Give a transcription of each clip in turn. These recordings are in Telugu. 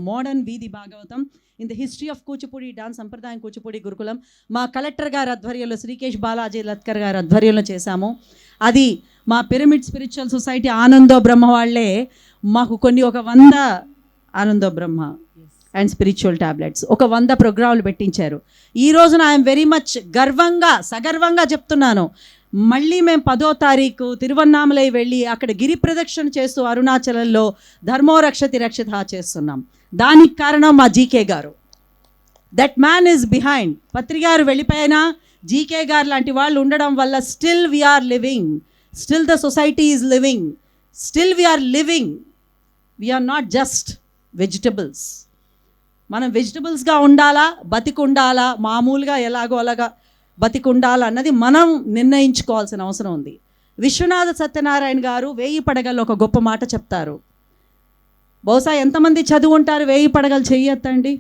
మోడర్న్ వీధి Bhagavatam in the history of Kuchipudi dance సంప్రదాయం కూచిపూడి గురుకులం మా కలెక్టర్ గారి ఆధ్వర్యంలో శ్రీకేష్ బాలాజీ లత్కర్ గారి ఆధ్వర్యంలో చేశాము. అది మా పిరమిడ్ స్పిరిచువల్ సొసైటీ ఆనందో బ్రహ్మ వాళ్ళే మాకు కొన్ని 100 ఆనందో బ్రహ్మ అండ్ స్పిరిచువల్ టాబ్లెట్స్ 100 ప్రోగ్రాములు పెట్టించారు. ఈ రోజున ఐఎమ్ వెరీ మచ్ సగర్వంగా చెప్తున్నాను, మళ్ళీ మేము 10వ తారీఖు తిరువన్నామలై వెళ్ళి అక్కడ గిరి ప్రదక్షిణ చేస్తూ అరుణాచలంలో ధర్మో రక్షతి రక్షిత చేస్తున్నాం. దానికి కారణం మా జీకే గారు. That man is behind. Patri గారు వెళ్ళిపోయినా జీకే గారు లాంటి వాళ్ళు ఉండడం వల్ల still we are living, still the society is living, still we are living. We are not just vegetables. మనం వెజిటబుల్స్గా ఉండాలా, బతికుండాలా, మామూలుగా ఎలాగో అలాగా బతికుండాలా అన్నది మనం నిర్ణయించుకోవాల్సిన అవసరం ఉంది. విశ్వనాథ సత్యనారాయణ గారు 1000 పడగల్లో ఒక గొప్ప మాట చెప్తారు. బహుశా ఎంతమంది చదువు ఉంటారు 1000 పడగలు చెయ్యొద్దండి?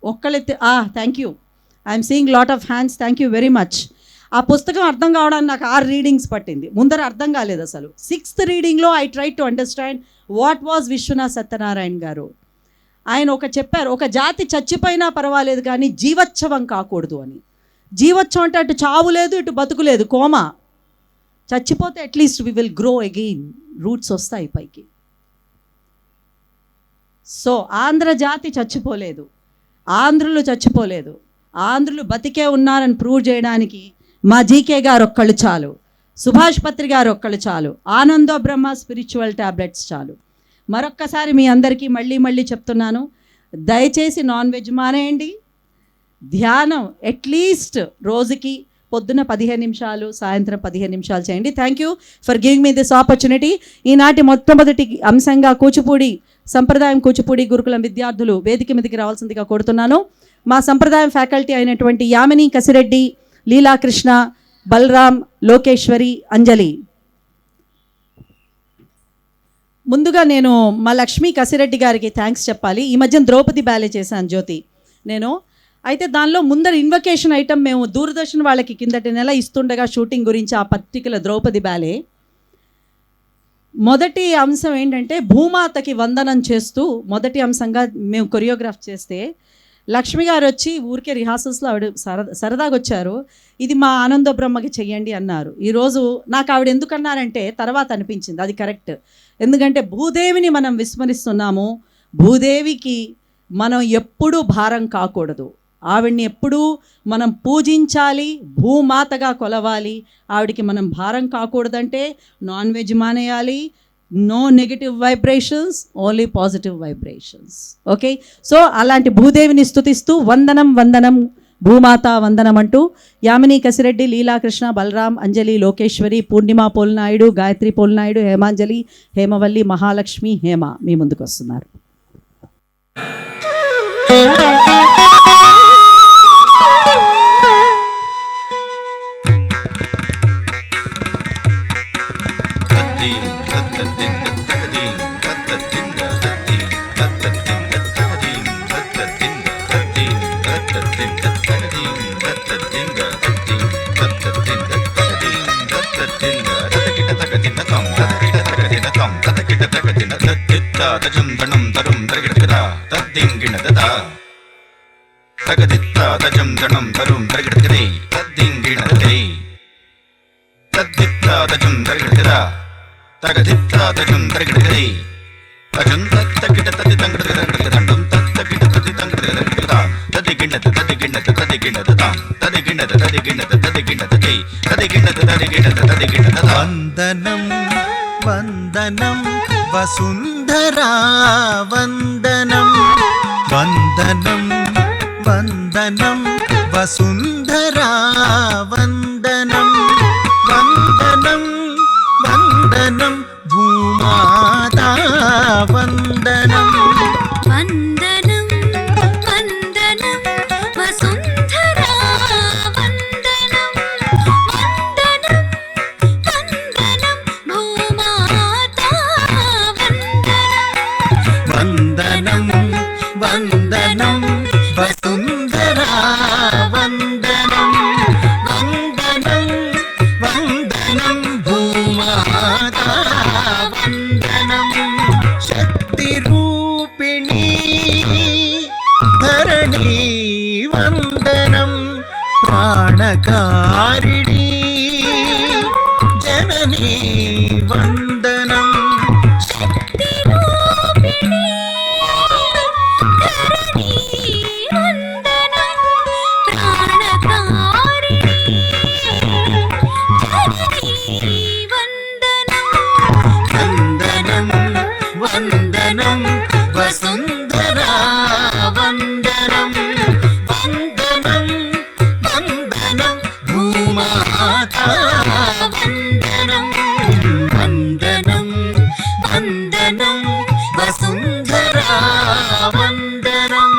ఒక్కళ్ళెత్తి thank you, I'm seeing lot of hands, thank you very much. ఆ పుస్తకం అర్థం కావడానికి నాకు 6 రీడింగ్స్ పట్టింది. ముందర అర్థం కాలేదు అసలు. 6th రీడింగ్లో I try to understand what was Viswanath Satyanarayana గారు. ఆయన చెప్పారు, ఒక జాతి చచ్చిపోయినా పర్వాలేదు కానీ జీవోత్సవం కాకూడదు అని. జీవోత్సవం అంటే అటు చావు లేదు, ఇటు బతుకు లేదు, కోమా. చచ్చిపోతే at least we will grow again, roots వస్తాయి పైకి. సో ఆంధ్ర జాతి చచ్చిపోలేదు, ఆంధ్రులు చచ్చిపోలేదు, ఆంధ్రులు బతికే ఉన్నారని ప్రూవ్ చేయడానికి మా జీకే గారు ఒక్కళ్ళు చాలు, సుభాష్ పత్రి గారు ఒక్కళ్ళు చాలు, ఆనందో బ్రహ్మ స్పిరిచువల్ టాబ్లెట్స్ చాలు. మరొక్కసారి మీ అందరికీ మళ్ళీ చెప్తున్నాను, దయచేసి నాన్ వెజ్ మానేయండి. ధ్యానం అట్లీస్ట్ రోజుకి పొద్దున 15 నిమిషాలు, సాయంత్రం 15 నిమిషాలు చేయండి. Thank you for giving me this opportunity. ఈనాటి మొట్టమొదటి అంశంగా కూచిపూడి సంప్రదాయం కూచిపూడి గురుకులం విద్యార్థులు వేదిక మీదకి రావాల్సిందిగా కోరుతున్నాను. మా సంప్రదాయం ఫ్యాకల్టీ అయినటువంటి యామిని కసిరెడ్డి, లీలాకృష్ణ, బలరాం, లోకేశ్వరి, అంజలి. ముందుగా నేను మా లక్ష్మీ కసిరెడ్డి గారికి థ్యాంక్స్ చెప్పాలి. ఈ మధ్యన ద్రౌపది బ్యాలే చేశాను జ్యోతి నేను. అయితే దానిలో ముందర ఇన్వకేషన్ ఐటమ్ మేము దూరదర్శన్ వాళ్ళకి కిందటి నెల ఇస్తుండగా షూటింగ్ గురించి ఆ పర్టికులర్ ద్రౌపది బ్యాలే మొదటి అంశం ఏంటంటే భూమాతకి వందనం చేస్తూ మొదటి అంశంగా మేము కొరియోగ్రాఫ్ చేస్తే లక్ష్మి గారు వచ్చి ఊరికే రిహార్సల్స్లో ఆవిడ సరదాగా వచ్చారు, ఇది మా ఆనందో బ్రహ్మకి చెయ్యండి అన్నారు. ఈరోజు నాకు ఆవిడ ఎందుకన్నారంటే తర్వాత అనిపించింది అది కరెక్ట్. ఎందుకంటే భూదేవిని మనం విస్మరిస్తున్నాము, భూదేవికి మనం ఎప్పుడూ భారం కాకూడదు, ఆవిడ్ని ఎప్పుడూ మనం పూజించాలి, భూమాతగా కొలవాలి. ఆవిడికి మనం భారం కాకూడదంటే నాన్ వెజ్ మానేయాలి, no negative vibrations, only positive vibrations. Okay, so అలాంటి భూదేవిని స్తుతిస్తూ వందనం వందనం భూమాత వందనం అంటూ యామిని కసిరెడ్డి, లీలాకృష్ణ, బలరాం, అంజలి, లోకేశ్వరి, పూర్ణిమ పోల్నాయుడు, గాయత్రి పోల్నాయుడు, హేమాంజలి, హేమవల్లి, మహాలక్ష్మి, హేమ మీ ముందుకు వస్తున్నారు. వందనం వందనం వసుంధరా వందనం, వందనం వందనం వసుంధరా వందనం, వందనం వందనం భూమాతా వందనం, వందనం వందనం వసుంధరా వందనం, వందనం వందనం భూమాతా వందనం, వందనం వందనం వసుంధరా వందనం, వందనం వందనం భూమాతా వందనం, శక్తి రూపిణి ధరణీ వందనం ప్రాణకారిణీ జననీ వందనం శక్తిరూపిణి ధరణి వందనం ప్రాణకారిణి జనని వందనం వందనం వందనం వసుంధరా వందనం వందనం వందనం భూమాతా వందనం వందనం వందనం వసుంధరా వందనం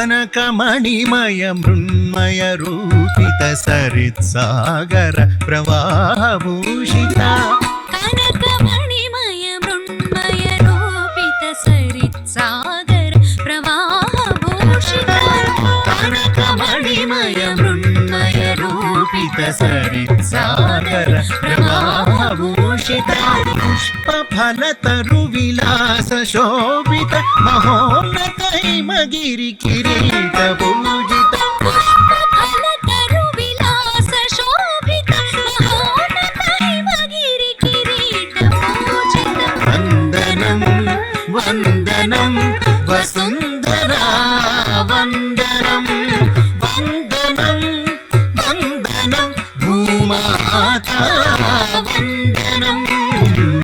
కనకమణిమయ మృన్మయ రూపిత సరిత్సాగర ప్రవాహభూషిత కనకమణిమయ మృణ్మయ రూపిత సరిత్సాగర ప్రవాహభూషిత కనకమణిమయ మృన్మయ రూపిత సరిత్సాగర ప్రవాహభూషిత పుష్పఫలతరు విలాస శోభిత మహోన్నత హిమగిరి కిరీట పూజిత పుష్పఫలతరు విలాస శోభిత మహోన్నత హిమగిరి కిరీట పూజిత వందనం వందనం వసుంధరా వందనం వందనం వందనం భూమాతా వందనం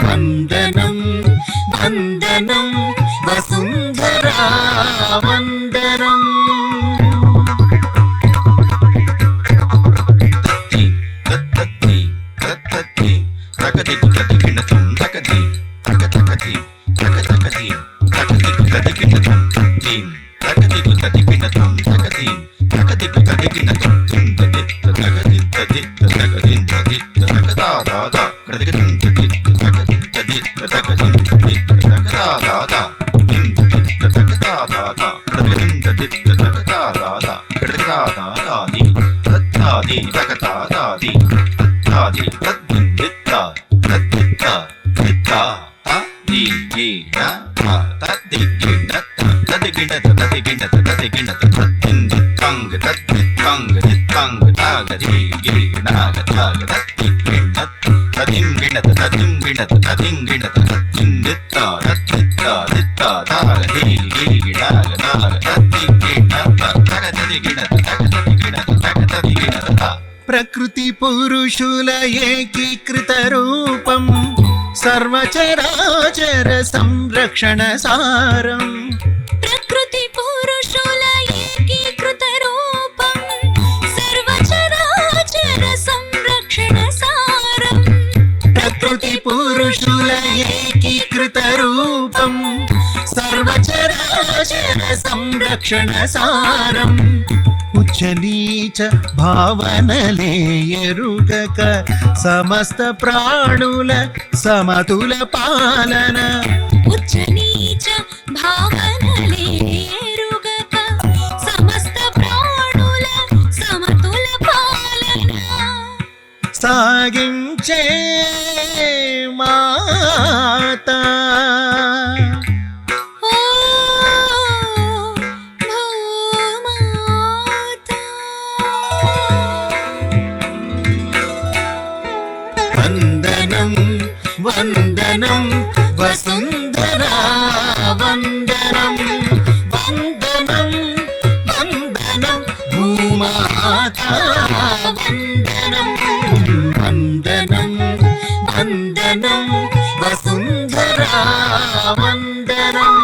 వందనం వందనం వసుంధరా వందనం ప్రకృతి పురుషుల ఏకీకృత రూపం సర్వచరాచర సంరక్షణ సారం ప్రకృతి పురుషుల ఏకీకృత రూపం సర్వచరాచర సంరక్షణ సారం ప్రకృతి పురుషుల ఏకీకృత రూపం సర్వచరాచర సంరక్షణ సారం ఉచ్చ నీచ భావనలే ఎరుగక సమస్త ప్రాణుల సమతుల పాలన ఉచ్చ నీచ భావనలే ఎరుగక సమస్త ప్రాణుల సమతుల పాలన సాగించే మాతా ఓ భూమాతా వందనం వందనం వసుంధరా వందనం వందనం వందనం భూమాతా వందనం వందనం వందనం వసుంధరా వందనం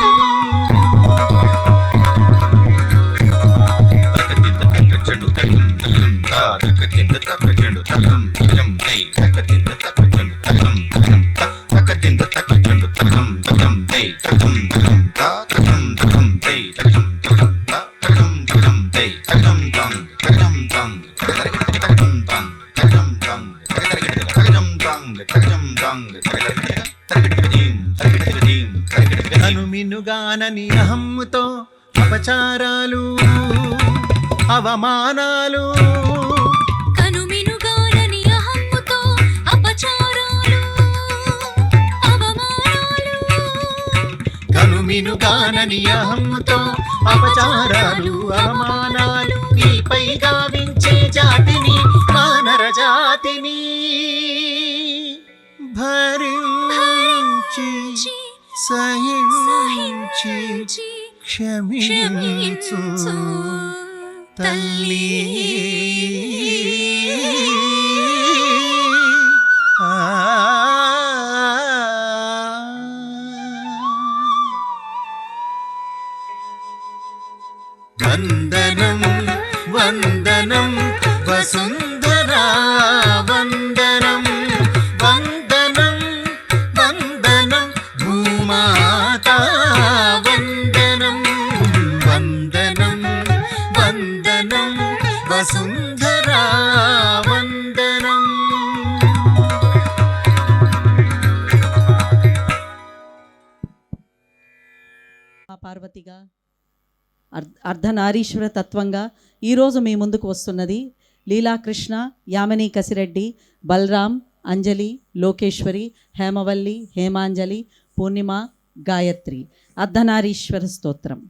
కనుమినుగానని అహమ్ముతో అపచారాలు అవమానాలు కనుమినుగానని అహమ్ముతో అపచారాలు అవమానాలు కనుమినుగానని అహమ్ముతో అపచారాలు అవమానాలు నీపై గావించే జాతిని వానర జాతిని భరించి సహించి క్షమించు తల్లి వందనం వందనం వసుంధరా వందనం వందనం వందనం భూమాతా వందనం వందనం వందనం వసుంధరా వందనం పార్వతిగా అర్ధనారీశ్వర తత్వంగా ఈరోజు మీ ముందుకు వస్తున్నది లీలాకృష్ణ, యామిని కసిరెడ్డి, బలరాం, అంజలి, లోకేశ్వరి, హేమవల్లి, హేమాంజలి, పూర్ణిమ, గాయత్రి. అర్ధనారీశ్వర స్తోత్రం.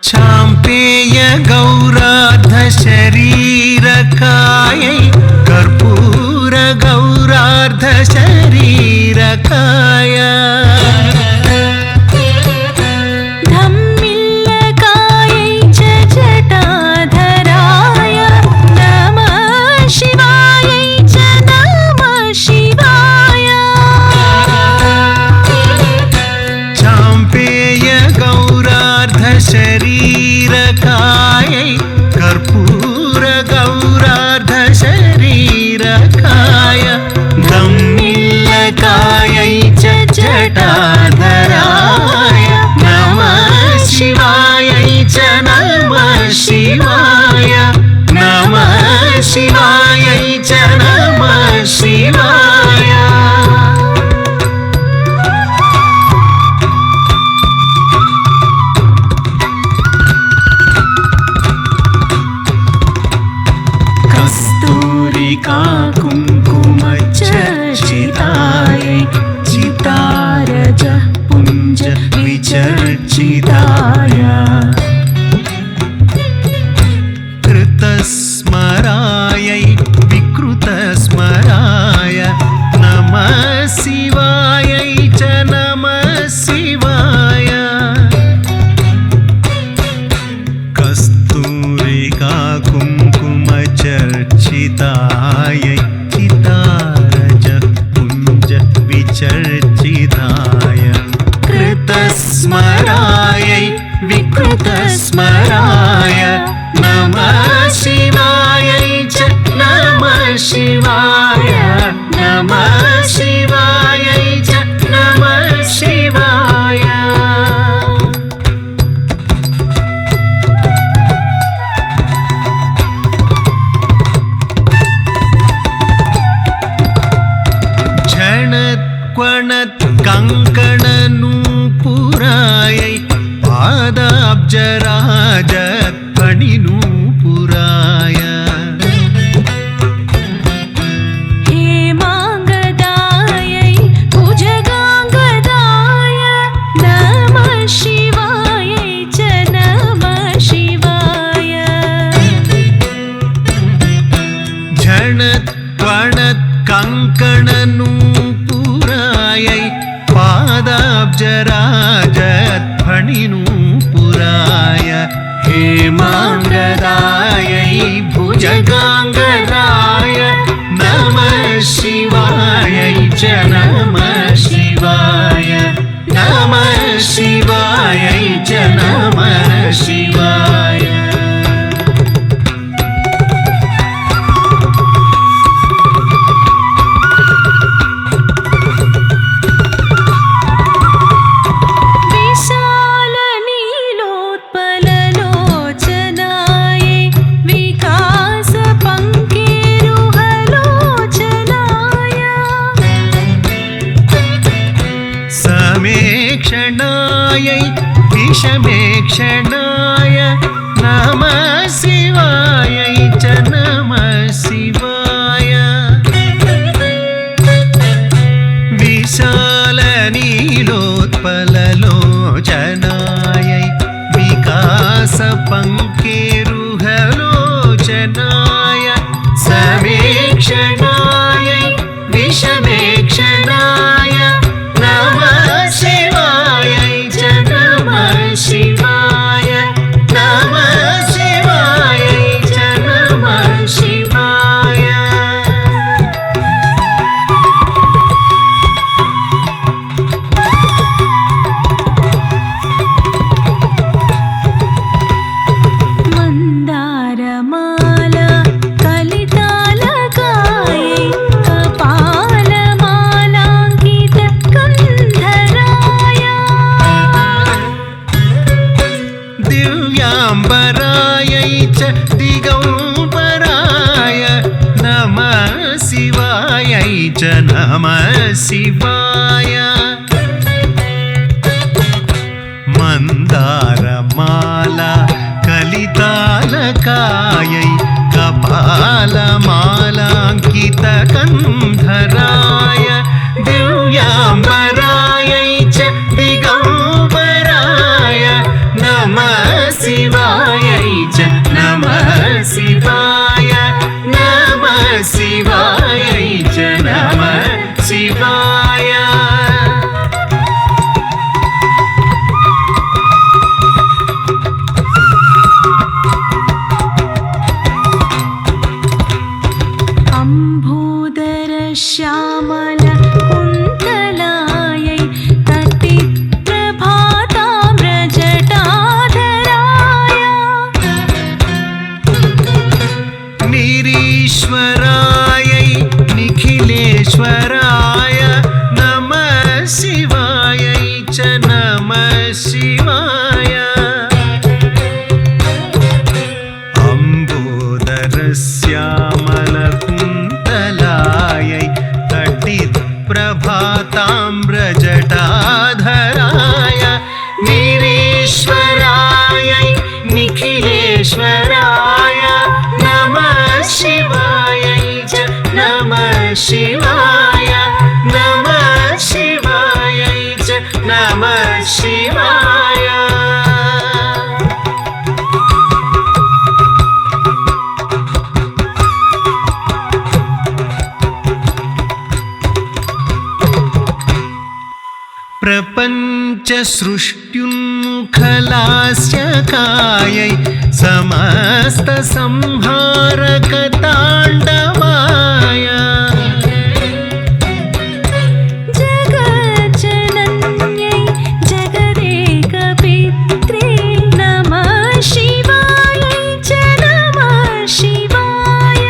చాంపేయ గౌరార్ధ శరీరకాయై కర్పూర గౌరార్ధ శరీరకాయ धम्मिल्लकायै च जटाधराय नमः शिवायै च नमः शिवाय చాంపేయ గౌరార్ధ శరీరకాయై కర్పూర గౌరార్ధ శరీరకాయ దమ్మిల్లకాయై చ జటాధరాయ నమః శివాయై చ నమః శివాయ నమః శివాయై చ నమః శివాయ కస్తూరికా కుంకుమ చర్చితాయ చితారజ పుంజ విచర్చితాయ కృతస్మరాయై వికృతస్మరాయ నమః శివాయై చ నమః శివాయ కస్తూరికా కుంకుమ చర్చితాయై చితారజ పుంజ విచర్చితాయ కృతస్మరాయై వికృతస్మరాయ నమః శివాయై చ నమః శివాయ నమః శివాయై చ నమః శివాయ క్షణత్క్వణత్ కంకణనూపురాయై పాదాబ్జరాజత్ ఫణినూపురాయ हेमाङ्गदायै भुजगशयनाय भुजगाङ्गराय नमः शिवाय च नमः शिवाय नमः शिवाय च नमः शिवाय विषमेक्षणाय नमः शिवाय च नमः शिवाय विशालनीलोत्पललोचनाय विकासपङ्केरुहलोचनाय समेक्षणाय विषमेक्षणाय नमः शिवाय च नमः शिवाय नमः शिवाय च नमः शिवाय मन्दारमाला कलितालकायै कपालमालाङ्कितकन्धराय दिव्याम्बरायै च दिगम्बराय नमः शिवायै च नमः शिवाय मन्दारमाला कलितालकायै कपालमालाङ्कितकन्धराय दिव्याम्बरायै च दिगम्बराय नमः शिवायै च नमः शिवाय नमः शिवायै च नमः शिवाय अम्भोदरश्यामल कुन्तलायै तटिप्रभाताम्रजटाधराय निरीश्वरायै निखिलेश्वराय नमः शिवायै च नमः शिवाय अम्बोदरश्यामलकुन्तलायै तटिप्रभाताम्रजटाधराय निरीश्वरायै निखिलेश्वराय नमः शिवायै च नमः शिवाय नमः शिवायै च नमः शिवाय प्रपञ्चसृष्ट्युन्मुखलास्यकायै समस्तसंहारकताण्डवाय जगज्जनन्यै जगदेकपित्रे नमः शिवायै च नमः शिवाय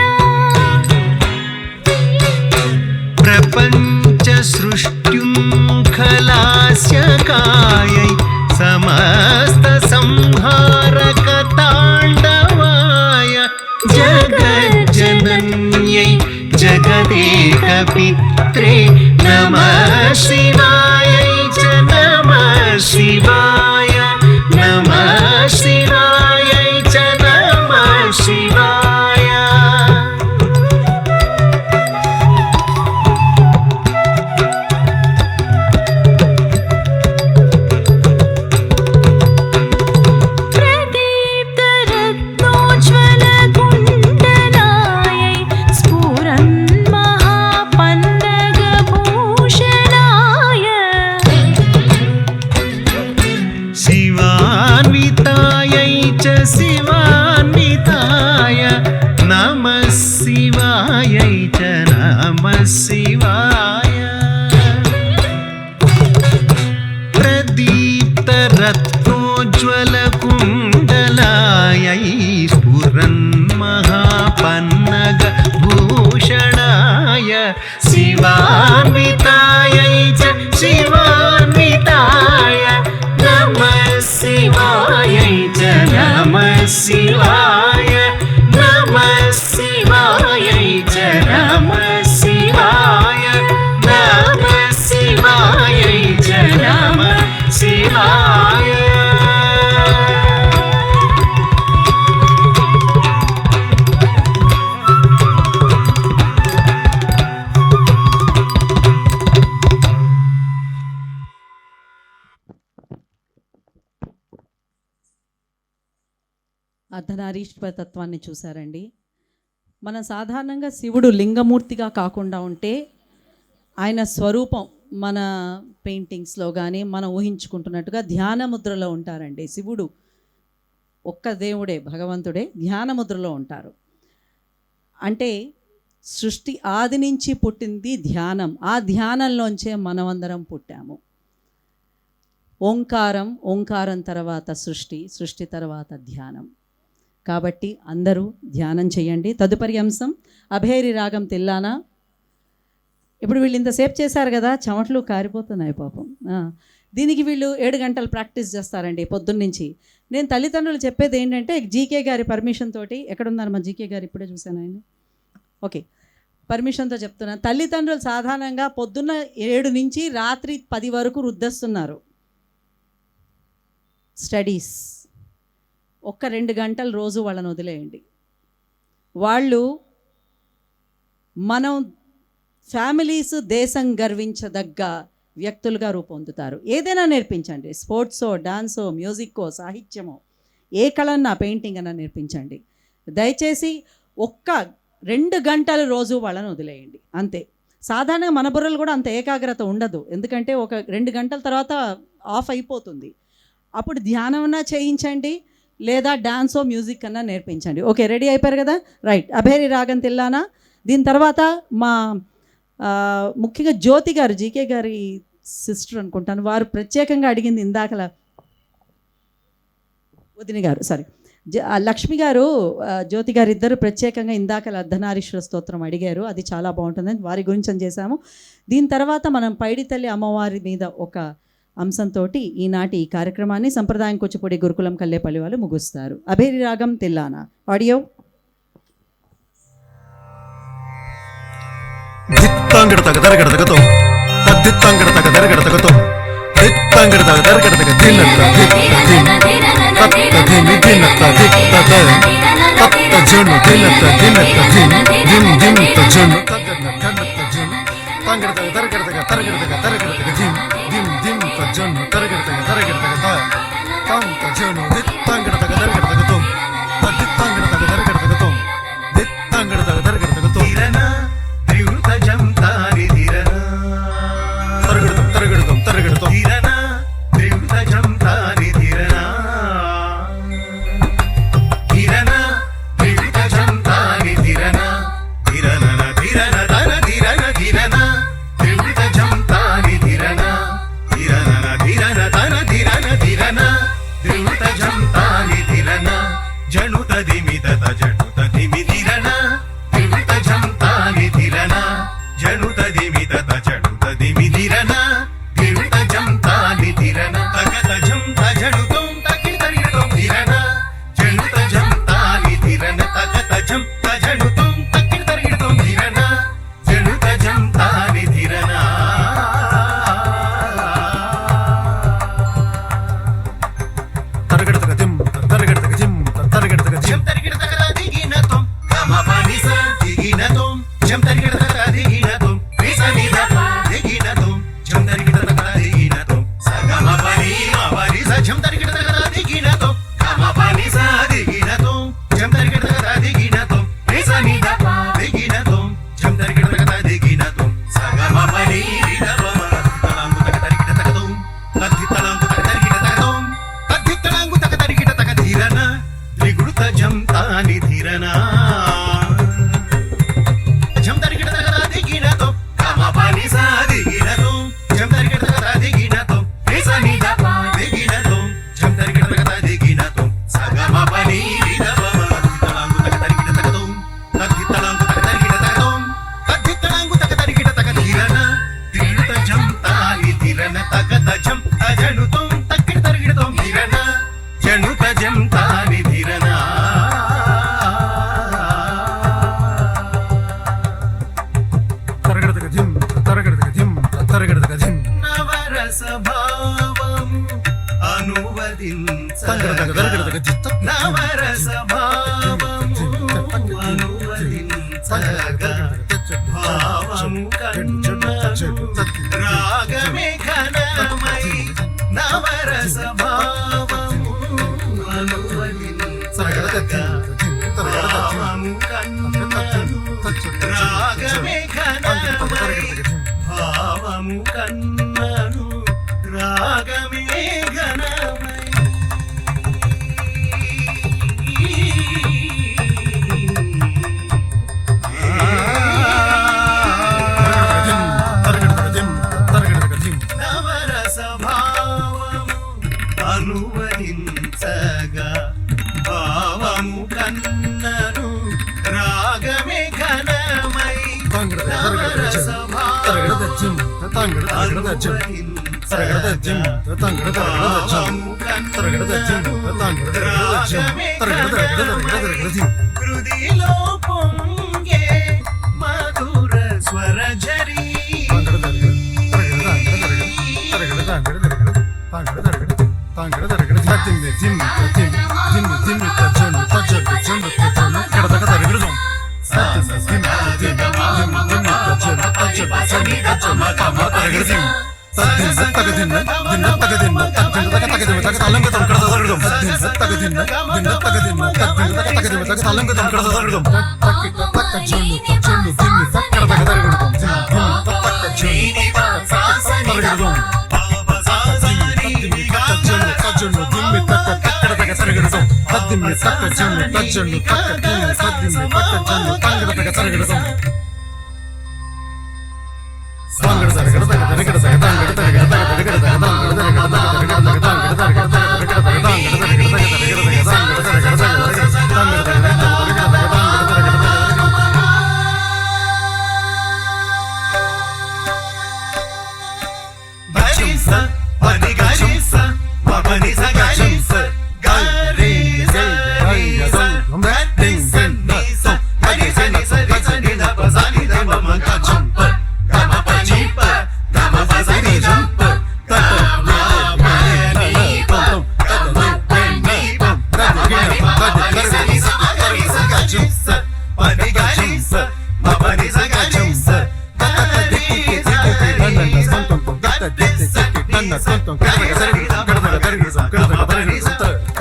प्रपञ्चसृष्ट्युन्मुखलास्यकायै समस्तसंहारकताण्डवाय जगज्जनन्यै जगदेकपित्रे नमः शिवायै च नमः शिवाय नमः शिवायै च नमः शिवाय प्रदीप्तरत्नोज्ज्वलकुण्डलायै स्फुरन्महापन्नगभूषणाय शिवान्वितायै च शिवान्विताय शिवान्वितायै च शिवान्विताय नमः शिवायै च नमः शिवाय नमः शिवायै च नमः शिवाय नमः शिवायै च नमः शिवाय అర్ధనారీశ్వర తత్వాన్ని చూసారండి. మనం సాధారణంగా శివుడు లింగమూర్తిగా కాకుండా ఉంటే ఆయన స్వరూపం మన పెయింటింగ్స్లో కానీ మనం ఊహించుకుంటున్నట్టుగా ధ్యాన ముద్రలో ఉంటారండి. శివుడు ఒక్క దేవుడే, భగవంతుడే ధ్యాన ముద్రలో ఉంటారు. అంటే సృష్టి ఆది నుంచి పుట్టింది ధ్యానం. ఆ ధ్యానంలోంచే మనమందరం పుట్టాము. ఓంకారం తర్వాత సృష్టి, సృష్టి తర్వాత ధ్యానం. కాబట్టి అందరూ ధ్యానం చేయండి. తదుపరి అంశం అభేరి రాగం తిల్లానా. ఇప్పుడు వీళ్ళు ఇంతసేపు చేశారు కదా, చెమటలు కారిపోతున్నాయి పాపం. దీనికి వీళ్ళు 7 గంటలు ప్రాక్టీస్ చేస్తారండి పొద్దున్నుంచి. నేను తల్లిదండ్రులు చెప్పేది ఏంటంటే, జీకే గారి పర్మిషన్ తోటి, ఎక్కడున్నారు మా జీకే గారు, ఇప్పుడే చూశాను ఆయన, ఓకే, పర్మిషన్తో చెప్తున్నాను. తల్లిదండ్రులు సాధారణంగా పొద్దున్న 7 నుంచి రాత్రి 10 వరకు రుద్దేస్తున్నారు స్టడీస్. ఒక్క 2 గంటలు రోజు వాళ్ళని వదిలేయండి. వాళ్ళు మనం ఫ్యామిలీస్ దేశం గర్వించదగ్గ వ్యక్తులుగా రూపొందుతారు. ఏదైనా నేర్పించండి, స్పోర్ట్సో, డాన్సో, మ్యూజిక్కో, సాహిత్యమో, ఏ కళన్నా, పెయింటింగ్ అన్నా నేర్పించండి. దయచేసి ఒక్క 2 గంటలు రోజు వాళ్ళని వదిలేయండి అంతే. సాధారణంగా మన బుర్రలు కూడా అంత ఏకాగ్రత ఉండదు, ఎందుకంటే ఒక 2 గంటల తర్వాత ఆఫ్ అయిపోతుంది. అప్పుడు ధ్యానం చేయించండి, లేదా డాన్సో మ్యూజిక్ అన్నా నేర్పించండి. ఓకే, రెడీ అయిపోయారు కదా, రైట్. అభేరి రాగం తిల్లానా. దీని తర్వాత మా ముఖ్యంగా జ్యోతి గారు, జీకే గారి సిస్టర్ అనుకుంటాను, వారు ప్రత్యేకంగా అడిగింది ఇందాకల వదిన గారు, సారీ లక్ష్మి గారు, జ్యోతి గారు ఇద్దరు ప్రత్యేకంగా ఇందాకల అర్ధనారీశ్వర స్తోత్రం అడిగారు. అది చాలా బాగుంటుందని వారి గురించి అని చేశాము. దీని తర్వాత మనం పైడి తల్లి అమ్మవారి మీద ఒక అంశంతో ఈనాటి ఈ కార్యక్రమాన్ని సంప్రదాయం కూచిపూడి గురుకులం కల్లేపల్లి వాళ్ళు ముగుస్తారు. అభేరి రాగం తిల్లానా ఆడియో. దిత్తాంగడ తగ దరగడ తగతో తద్దిత్తాంగడ తగ దరగడ తగతో దిత్తాంగడ తగ దరగడ తగ దిన్నత్త దిత్త దిన్ తత్త దిన్ దిన్నత్త దిత్త ద తత్త జను దిన్నత్త దిన్నత్త దిన్ దిన్ దిన్నత్త జను తగ్గన గన్నత్త జను తాంగడ తగ దరగడ తగ తరగడ తగ దరగడ తగ దిన్ దిన్ దిన్నత్త జను తరగడ తగ దరగడ తగ త తాంత జను దిత్తాంగడ తగ దరగడ తగతో తద్దిత్తాంగడ తగ దరగడ తగతో దిత్తాంగడ తగ దరగడ తగతో తరగడ తగ జిమ్ తరగడ తగ జిమ్ తరగడ తగ జిమ్ రాగమే ఘనమై నవరస భావము అనువదించగా భావము కన్నను రాగమే ఘనమై భావము కన్నను రాగమే ఘనమై నవరస భావము అనువదించగా భావము కన్నను రాగమే ఘనమై నవరస భావము హృదిలో పొంగే మధుర స్వరజరీ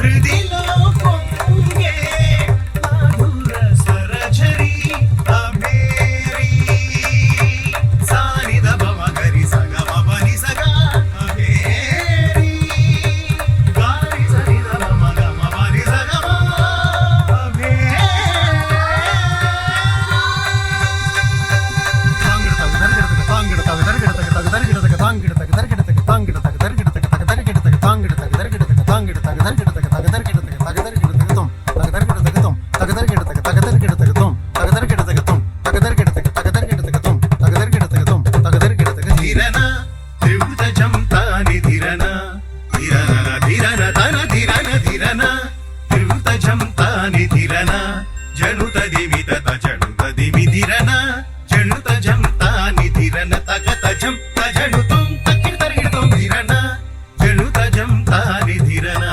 హృదిలో పొంగే మధుర స్వరజరీ అభేరీ సానిద భవ గరి సగ మపని సగ అభేరీ గారి సనిద భవ గ మపని సగ జనుత దివిత జనుత దివి ధిరన జనుత జంతాని ధిరన తగత జం తజనుతం తక్కిడ తరిగిడతం ధిరన జనుత జంతాని ధిరన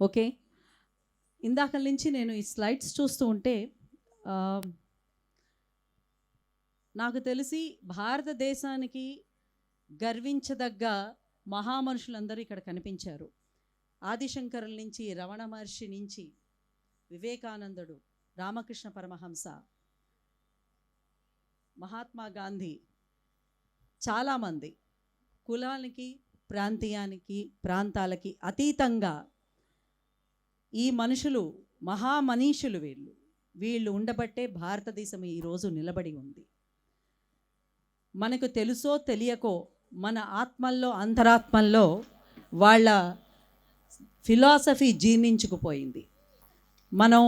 ఓకే, ఇందాక నుంచి నేను ఈ స్లైడ్స్ చూస్తూ ఉంటే నాకు తెలిసి భారతదేశానికి గర్వించదగ్గ మహామనుషులందరూ ఇక్కడ కనిపించారు. ఆదిశంకరుల నుంచి, రమణ మహర్షి నుంచి, వివేకానందుడు, రామకృష్ణ పరమహంస, మహాత్మా గాంధీ, చాలామంది కులానికి, ప్రాంతాలకి అతీతంగా ఈ మనుషులు మహామనీషులు. వీళ్ళు ఉండబట్టే భారతదేశం ఈరోజు నిలబడి ఉంది. మనకు తెలుసో తెలియకో మన ఆత్మల్లో, అంతరాత్మల్లో వాళ్ళ ఫిలాసఫీ జీర్ణించుకుపోయింది. మనం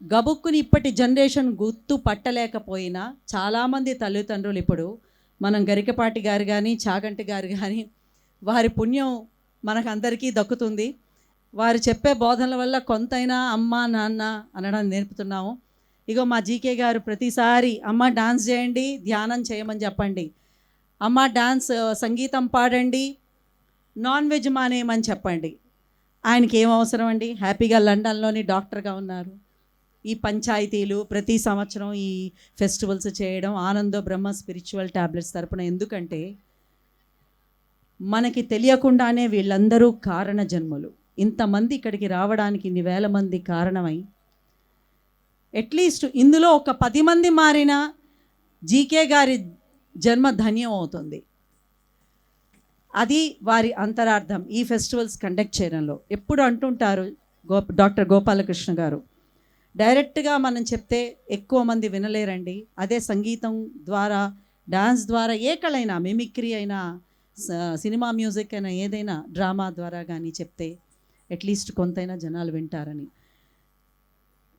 గబుక్కుని ఇప్పటి జనరేషన్ గుర్తు పట్టలేకపోయినా చాలామంది తల్లిదండ్రులు ఇప్పుడు మనం గరికపాటి గారు కానీ, చాగంటి గారు కానీ, వారి పుణ్యం మనకందరికీ దక్కుతుంది. వారు చెప్పే బోధనల వల్ల కొంతైనా అమ్మ నాన్న అనడం నేర్పుతున్నాము. ఇగో మా జీకే గారు ప్రతిసారి అమ్మ డాన్స్ చేయండి, ధ్యానం చేయమని చెప్పండి, అమ్మ డాన్స్ సంగీతం పాడండి, నాన్ వెజ్ మానేయమని చెప్పండి. ఆయనకి ఏం అవసరం అండి? హ్యాపీగా లండన్లోని డాక్టర్గా ఉన్నారు. ఈ పంచాయతీలు ప్రతి సంవత్సరం ఈ ఫెస్టివల్స్ చేయడం ఆనందో బ్రహ్మ స్పిరిచువల్ టాబ్లెట్స్ తరపున. ఎందుకంటే మనకి తెలియకుండానే వీళ్ళందరూ కారణ జన్మలు. ఇంతమంది ఇక్కడికి రావడానికి ఇన్ని వేల మంది కారణమై అట్లీస్ట్ ఇందులో ఒక 10 మంది మారిన జీకే గారి జన్మ ధన్యం అవుతుంది. అది వారి అంతరార్థం ఈ ఫెస్టివల్స్ కండక్ట్ చేయడంలో. ఎప్పుడు అంటుంటారు డాక్టర్ గోపాలకృష్ణ గారు, డైరెక్ట్గా మనం చెప్తే ఎక్కువ మంది వినలేరండి. అదే సంగీతం ద్వారా, డాన్స్ ద్వారా, ఏ కళైనా, మిమిక్రీ అయినా, సినిమా మ్యూజిక్ అయినా, ఏదైనా డ్రామా ద్వారా కానీ చెప్తే అట్లీస్ట్ కొంతైనా జనాలు వింటారని.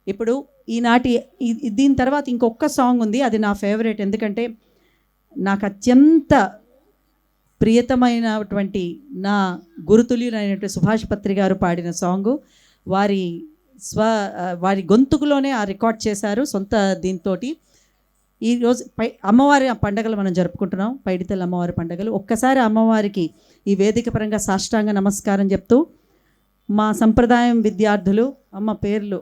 ఇప్పుడు ఈనాటి దీని తర్వాత ఇంకొక సాంగ్ ఉంది, అది నా ఫేవరెట్. ఎందుకంటే నాకు అత్యంత ప్రియతమైనటువంటి నా గురుతుల్యులైనటువంటి సుభాష్ పత్రి గారు పాడిన సాంగు. వారి గొంతుకులోనే ఆ రికార్డ్ చేశారు సొంత దీంతో. ఈరోజు అమ్మవారి పండగలు మనం జరుపుకుంటున్నాం, పైడితల్లి అమ్మవారి పండగలు. ఒక్కసారి అమ్మవారికి ఈ వేదిక పరంగా సాష్టాంగ నమస్కారం చెప్తూ, మా సంప్రదాయం విద్యార్థులు అమ్మ పేర్లు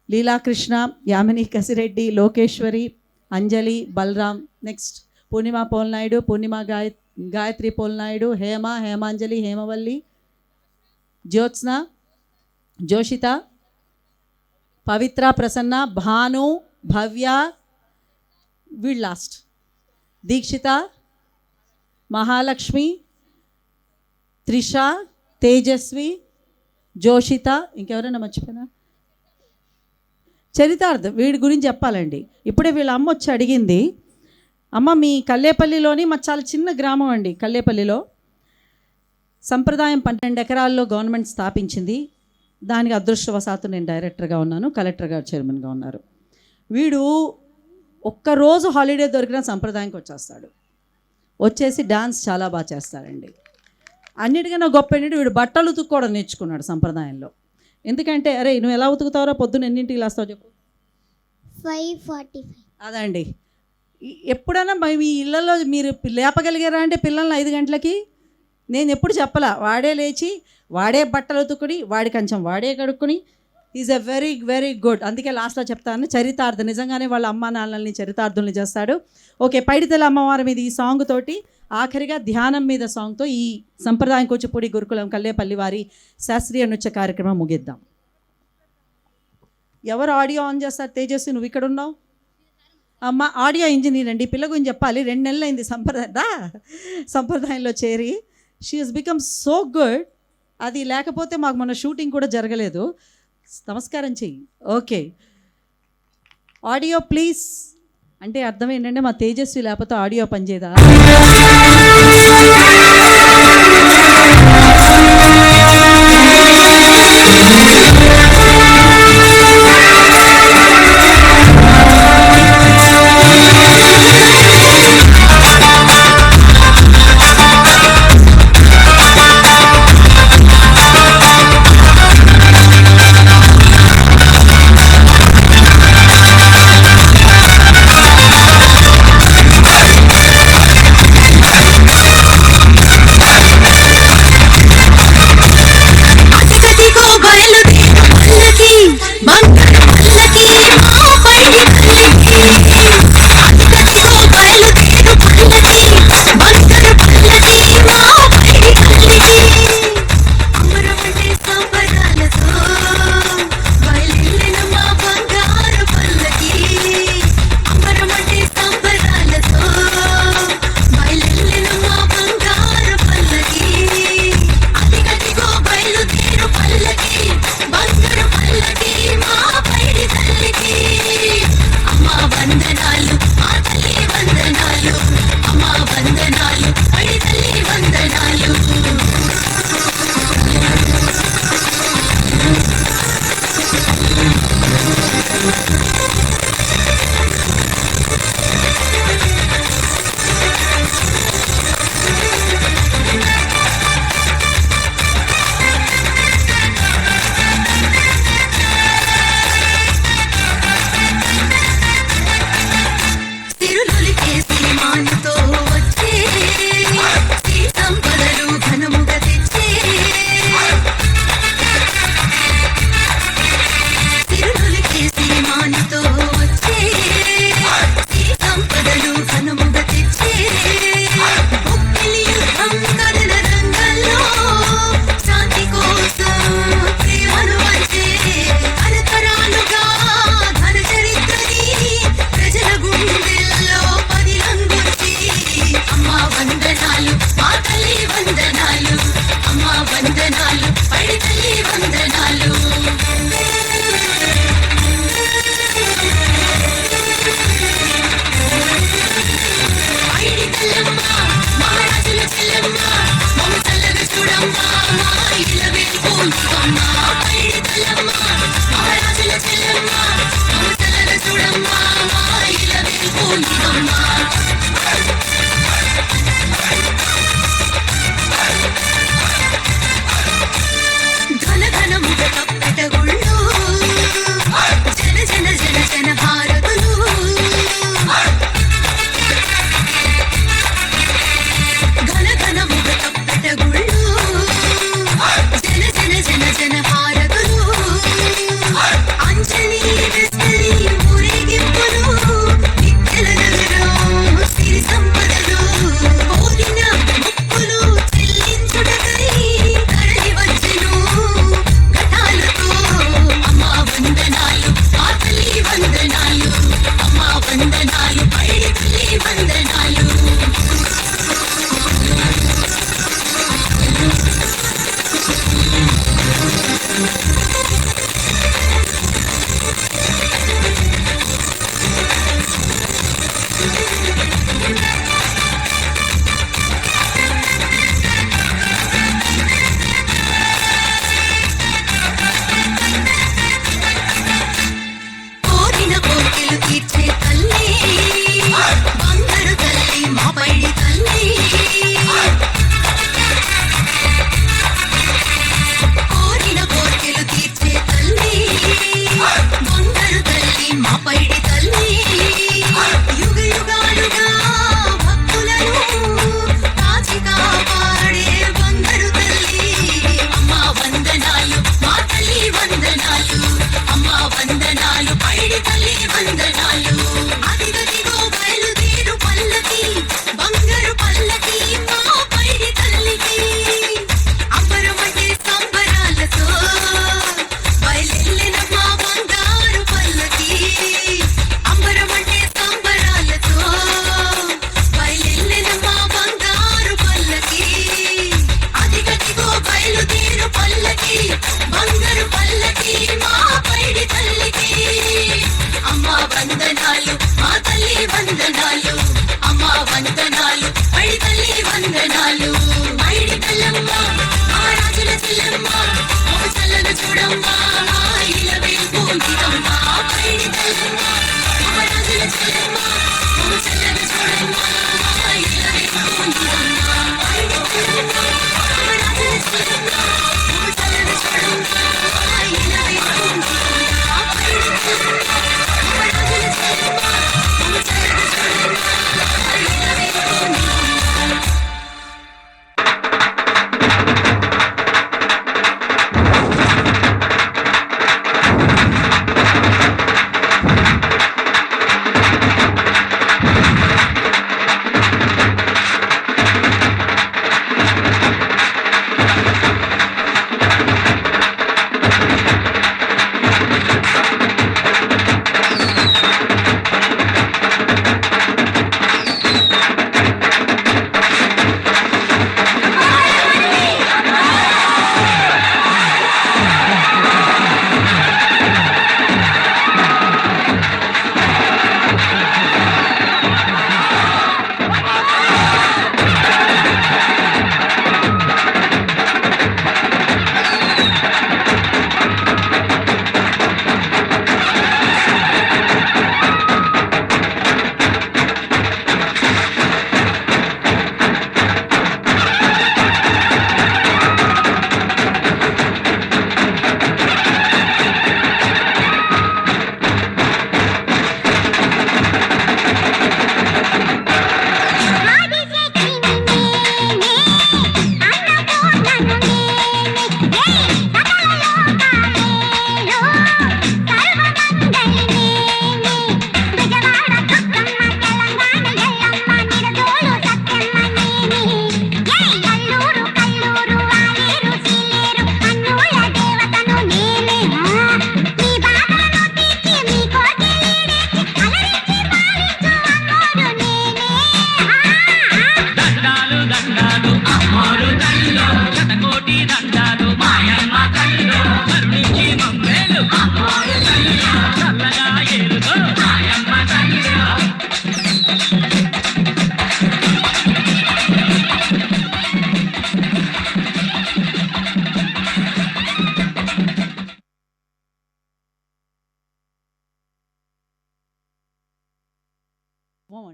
లీలాకృష్ణ, యామిని కసిరెడ్డి, లోకేశ్వరి, అంజలి, బలరాం, నెక్స్ట్ పూర్ణిమ పోల్నాయుడు, పూర్ణిమ గాయత్రి పోల్నాయుడు, హేమాంజలి, హేమవల్లి, జ్యోత్స్న, జోషిత, పవిత్ర, ప్రసన్న, భాను, భవ్య, వీళ్ళు లాస్ట్, దీక్షిత, మహాలక్ష్మి, త్రిష, తేజస్వి, జోషిత, ఇంకెవరైనా మర్చిపోయినా? చరితార్థ్, వీడి గురించి చెప్పాలండి. ఇప్పుడే వీళ్ళ అమ్మ వచ్చి అడిగింది, అమ్మ మీ కల్లేపల్లిలోని మా చాలా చిన్న గ్రామం అండి, కల్లేపల్లిలో సంప్రదాయం 12 ఎకరాల్లో గవర్నమెంట్ స్థాపించింది. దానికి అదృష్టవశాత్తు నేను డైరెక్టర్గా ఉన్నాను, కలెక్టర్ గారు చైర్మన్గా ఉన్నారు. వీడు ఒక్కరోజు హాలిడే దొరికిన సంప్రదాయానికి వచ్చేస్తాడు, వచ్చేసి డాన్స్ చాలా బాగా చేస్తాడండి. అన్నిటికన్నా గొప్ప ఏంటంటే వీడు బట్టలు ఉతుక్కోవడం నేర్చుకున్నాడు సంప్రదాయంలో. ఎందుకంటే అరే నువ్వు ఎలా ఉతుకుతావో, పొద్దున్న ఎన్నింటికి లేస్తావు చెప్పు? 5:45. అదండి. ఎప్పుడైనా మీ ఇళ్ళల్లో మీరు లేపగలిగారా అంటే పిల్లల్ని 5 గంటలకి? నేను ఎప్పుడు చెప్పలా. వాడే లేచి వాడే బట్టలు ఉతుకుని వాడి కంచం వాడే కడుక్కుని is a very very good. అందుకే లాస్ట్లో చెప్తాను, చరితార్థ నిజంగానే వాళ్ళ అమ్మా నాన్నల్ని చరితార్థుల్ని చేస్తాడు. ఓకే, పైడితల్లి అమ్మవారి మీద ఈ సాంగ్ తోటి, ఆఖరిగా ధ్యానం మీద సాంగ్తో ఈ సంప్రదాయం కూచిపూడి గురుకులం కల్లేపల్లి వారి శాస్త్రీయ నృత్య కార్యక్రమం ముగిద్దాం. ఎవరు ఆడియో ఆన్ చేస్తారు? తేజస్వి, నువ్వు ఇక్కడ ఉన్నావు. అమ్మ ఆడియో ఇంజనీర్ అండి, పిల్ల గురించి చెప్పాలి. 2 నెలలు అయింది సంప్రదాయంలో చేరి. She has become so good. అది లేకపోతే మాకు మన షూటింగ్ కూడా జరగలేదు. నమస్కారం చెయ్యి. Okay, audio please. అంటే అర్థం ఏంటంటే మా తేజస్వి లేకపోతే ఆడియో పనిచేయదా? Thank you.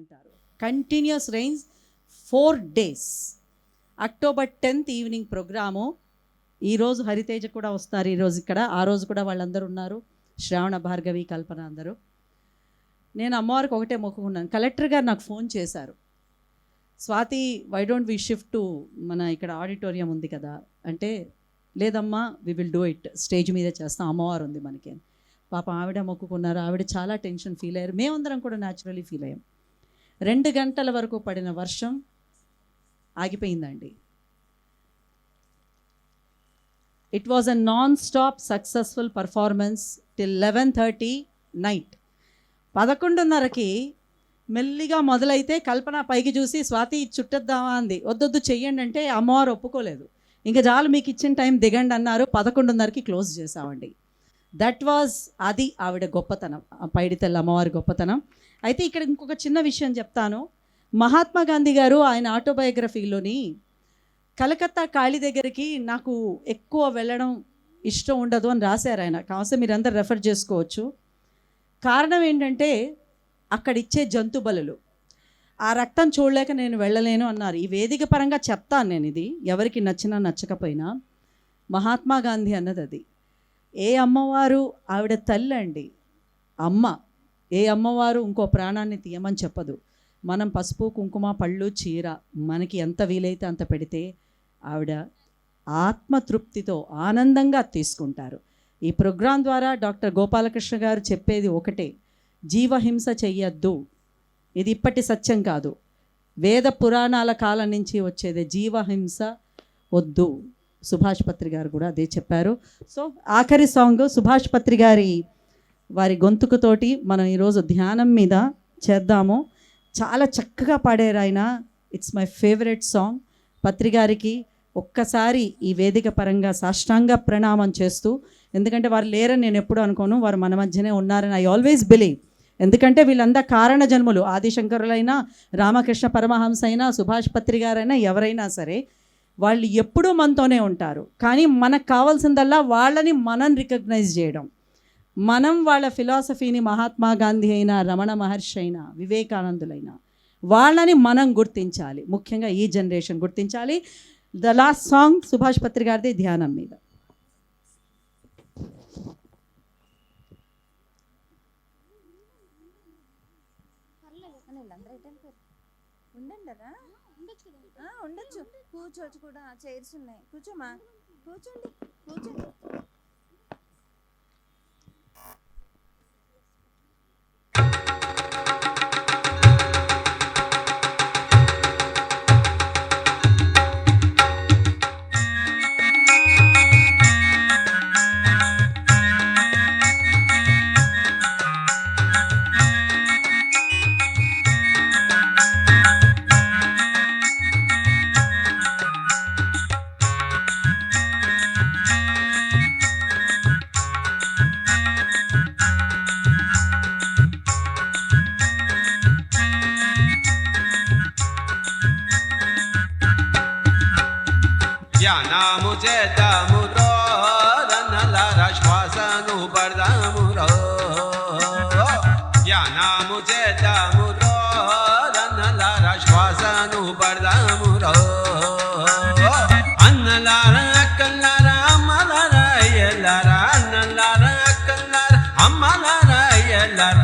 అంటారు. Continuous rains 4 days. October 10th evening program. ఈరోజు హరితేజ కూడా వస్తారు ఈరోజు ఇక్కడ, ఆ రోజు కూడా వాళ్ళందరూ ఉన్నారు, శ్రావణ భార్గవి, కల్పన అందరూ. నేను అమ్మవారికి ఒకటే మొక్కుకున్నాను. కలెక్టర్ గారు నాకు ఫోన్ చేశారు, Swathi why don't we shift to మన ఇక్కడ ఆడిటోరియం ఉంది కదా అంటే, లేదమ్మా we will do it, stage మీదే చేస్తాం, అమ్మవారు ఉంది మనకి. పాప ఆవిడ మొక్కుకున్నారు, ఆవిడ చాలా టెన్షన్ ఫీల్ అయ్యారు, మేమందరం కూడా న్యాచురలీ ఫీల్ అయ్యాం. 2 గంటల వరకు పడిన వర్షం ఆగిపోయిందండి. It was a non stop successful performance till 11:30 night. 11:30కి మెల్లిగా మొదలైతే కల్పన పైకి చూసి స్వాతి చుట్టద్దామా అంది. వద్దొద్దు చెయ్యండి అంటే అమ్మవారు ఒప్పుకోలేదు. ఇంకా చాలు మీకు ఇచ్చిన టైం దిగండి అన్నారు. 11:30కి క్లోజ్ చేసామండి. దట్ వాజ్ అది ఆవిడ గొప్పతనం, పైడితల్లి అమ్మవారి గొప్పతనం. అయితే ఇక్కడ ఇంకొక చిన్న విషయం చెప్తాను. మహాత్మా గాంధీ గారు ఆయన ఆటోబయోగ్రఫీలోని కలకత్తా కాళీ దగ్గరికి నాకు ఎక్కువ వెళ్ళడం ఇష్టం ఉండదు అని రాశారు ఆయన. కావలసి మీరందరూ రెఫర్ చేసుకోవచ్చు. కారణం ఏంటంటే అక్కడ ఇచ్చే జంతు బలులు, ఆ రక్తం చూడలేక నేను వెళ్ళలేను అన్నారు. ఈ వేదిక పరంగా చెప్తాను నేను, ఇది ఎవరికి నచ్చినా నచ్చకపోయినా. మహాత్మా గాంధీ అన్నది అది. ఏ అమ్మవారు ఆవిడ తల్లి అండి, అమ్మ. ఏ అమ్మవారు ఇంకో ప్రాణాన్ని తీయమని చెప్పదు. మనం పసుపు కుంకుమ పళ్ళు చీర మనకి ఎంత వీలైతే అంత పెడితే ఆవిడ ఆత్మతృప్తితో ఆనందంగా తీసుకుంటారు. ఈ ప్రోగ్రాం ద్వారా డాక్టర్ గోపాలకృష్ణ గారు చెప్పేది ఒకటే, జీవహింస చెయ్యొద్దు. ఇది ఇప్పటి సత్యం కాదు, వేద పురాణాల కాలం నుంచి వచ్చేది, జీవహింస వద్దు. సుభాష్ పత్రి గారు కూడా అదే చెప్పారు. సో ఆఖరి సాంగ్ సుభాష్ పత్రి గారి వారి గొంతుకుతోటి మనం ఈరోజు ధ్యానం మీద చేద్దాము. చాలా చక్కగా పాడారు ఆయన. It's my favourite song. Patri గారికి ఒక్కసారి ఈ వేదిక పరంగా సాష్టాంగ ప్రణామం చేస్తూ, ఎందుకంటే వారు లేరని నేను ఎప్పుడూ అనుకోను, వారు మన మధ్యనే ఉన్నారని ఐ ఆల్వేస్ బిలీవ్. ఎందుకంటే వీళ్ళంతా కారణ జన్ములు, ఆదిశంకరులైనా, రామకృష్ణ పరమహంస అయినా, సుభాష్ పత్రి గారైనా, ఎవరైనా సరే వాళ్ళు ఎప్పుడూ మనతోనే ఉంటారు. కానీ మనకు కావాల్సిందల్లా వాళ్ళని మనం రికగ్నైజ్ చేయడం. మనం వాళ్ళ ఫిలాసఫీని, మహాత్మా గాంధీ అయినా, రమణ మహర్షి అయినా, వివేకానందులైనా, వాళ్ళని మనం గుర్తించాలి. ముఖ్యంగా ఈ జనరేషన్ గుర్తించాలి. ద లాస్ట్ సాంగ్ సుభాష్ పత్రి గారిది ధ్యానం మీద. ఉండొచ్చు, కూర్చోవచ్చు కూడా, చైర్స్ ఉన్నాయి, కూర్చోమా, కూర్చోండి, కూర్చోండి. ధ్యానము చేద్దామురో, రన్నలార శ్వాసను పడదామురో. ధ్యానము చేద్దామురో, రన్నలార శ్వాసను పడదామురో. అన్నలార అక్కలార అమ్మలార అయ్యలార, అన్నలార అక్కలార అమ్మలార అయ్యలార.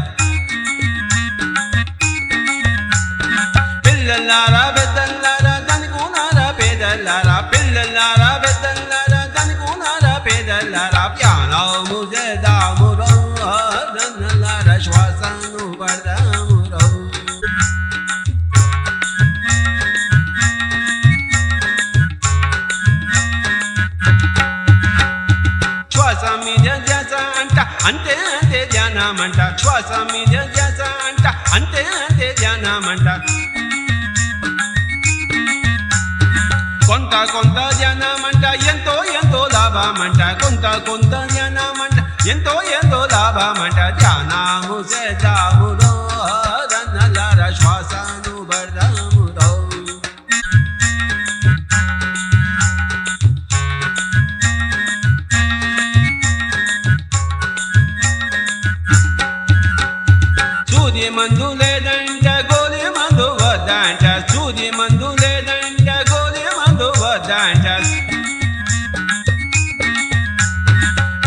పిల్లలారా పెద్దలారా దనుకున్నారా పేదలారా, పిల్లలారా పెద్దలారా దనుకున్నారా పేదలారా. ధ్యానము చేద్దామురో, రన్నలార శ్వాసను పడదామురో. శ్వాస మీద ధ్యాస అంట, అంతే అంతే ధ్యానమంట. శ్వాస మీద ధ్యాస అంట, అంతే అంతే ధ్యానమంట. కొంత కొంత ధ్యానమంట, ఎంతో ఎంతో లాభమంట. కొంత కొంత ధ్యానమంట, ఎంతో ఎంతో లాభమంట. ధ్యానము చేద్దామురో, రన్నలార శ్వాసను పడదామురో. సూది మందు లేదంట, గోలి సూది మందు లేదంట గోలి మందు వద్దంట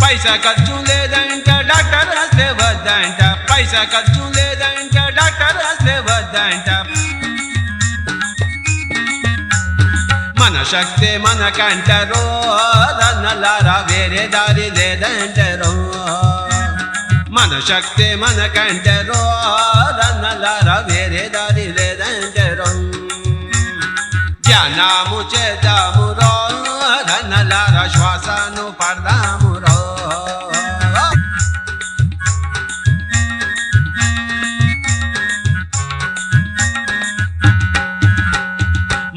పైసా ఖర్చు లేదంట డాక్టర్ అసలే వద్దంట పైసా ఖర్చు లేదంట డాక్టర్ అసలే వద్దంట మన శక్తి మనకంటారో రన్నలారా వేరే దారి లేదంటారో మన శక్తి మనకంటారో రన్నలారా వేరే దారి లేదంటారో ధ్యానము చేద్దాము రో రన్నలారా శ్వాసను పడదాము రో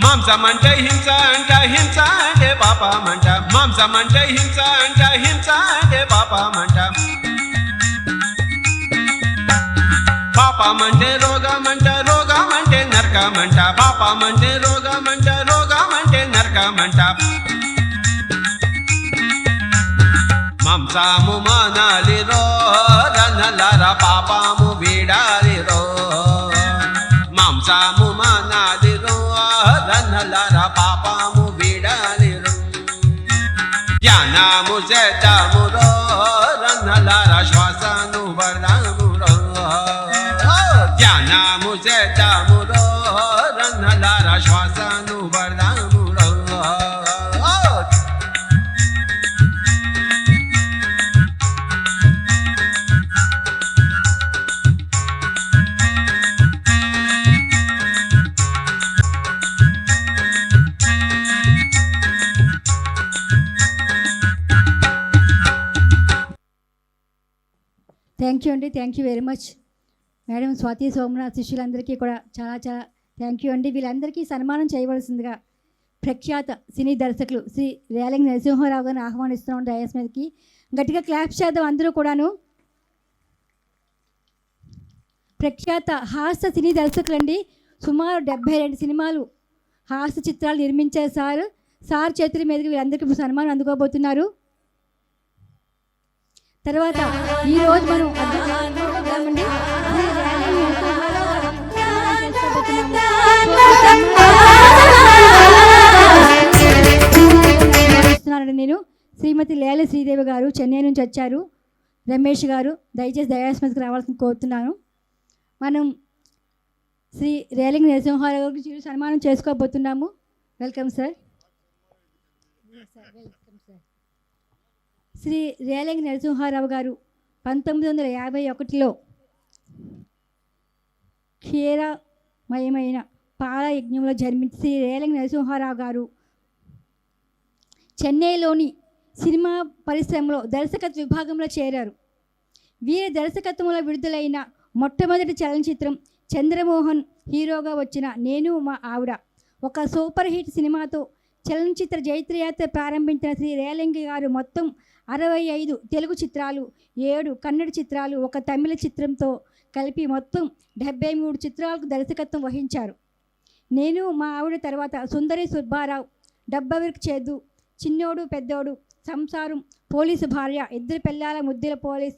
మాంసమంటే హింస అంట హింస అంటే పాపమంట మాంసమంటే హింస అంట హింస అంటే పాపమంట పాపమంటే రోగమంట రోగమంటే నరకమంట పాపమంటే రోగమంట రోగమంటే నరకమంట మాంసము మానాలి రో రన్నలారా పాపము వీడాలి రో మాంసము మానాలి రో రన్నలారా పాపము వీడాలి రో ధ్యానము చేద్దాము రో రన్నలారా శ్వాసను పడదాము రో ధ్యానము చేద్దాము రో రన్నలారా శ్వాసను పడదాము రో థ్యాంక్ యూ అండి, thank you very much madam Swathi Somnath శిష్యులందరికీ కూడా చాలా చాలా థ్యాంక్ యూ అండి. వీళ్ళందరికీ సన్మానం చేయవలసిందిగా ప్రఖ్యాత సినీ దర్శకులు శ్రీ రేలంగి నరసింహారావు గారిని ఆహ్వానిస్తున్నాం డయాస్ మీదకి. గట్టిగా క్లాప్స్ చేద్దాం అందరూ కూడాను. ప్రఖ్యాత హాస్య సినీ దర్శకులు అండి, సుమారు 72 సినిమాలు హాస్య చిత్రాలు నిర్మించారు సార్ చేతుల మీదకి వీళ్ళందరికీ సన్మానం అందుకోబోతున్నారు. తర్వాత ఈరోజు మనం నేను శ్రీమతి లేల శ్రీదేవి గారు చెన్నై నుంచి వచ్చారు. రమేష్ గారు దయచేసి దయాస్మతికి రావాల్సింది కోరుతున్నాను. మనం శ్రీ రేలంగి నరసింహారావు గారికి సన్మానం చేసుకోబోతున్నాము. Welcome sir. శ్రీ రేలంగి నరసింహారావు గారు 1951లో క్షీరమయమైన పాల యజ్ఞంలో జన్మించి శ్రీ రేలంగి నరసింహారావు గారు చెన్నైలోని సినిమా పరిశ్రమలో దర్శకత్వ విభాగంలో చేరారు. వీరి దర్శకత్వంలో విడుదలైన మొట్టమొదటి చలనచిత్రం చంద్రమోహన్ హీరోగా వచ్చిన నేను మా ఆవిడ ఒక సూపర్ హిట్ సినిమాతో చలనచిత్ర జైత్రయాత్ర ప్రారంభించిన శ్రీ రేలంగి గారు మొత్తం 65 తెలుగు చిత్రాలు, 7 కన్నడ చిత్రాలు, 1 తమిళ చిత్రంతో కలిపి మొత్తం 73 చిత్రాలకు దర్శకత్వం వహించారు. నేను మా ఆవిడ తర్వాత సుందరి సుబ్బారావు, డబ్బవిరికి చేదు, చిన్నోడు పెద్దోడు, సంసారం, పోలీసు భార్య, 2 పిల్లల ముద్దుల పోలీస్,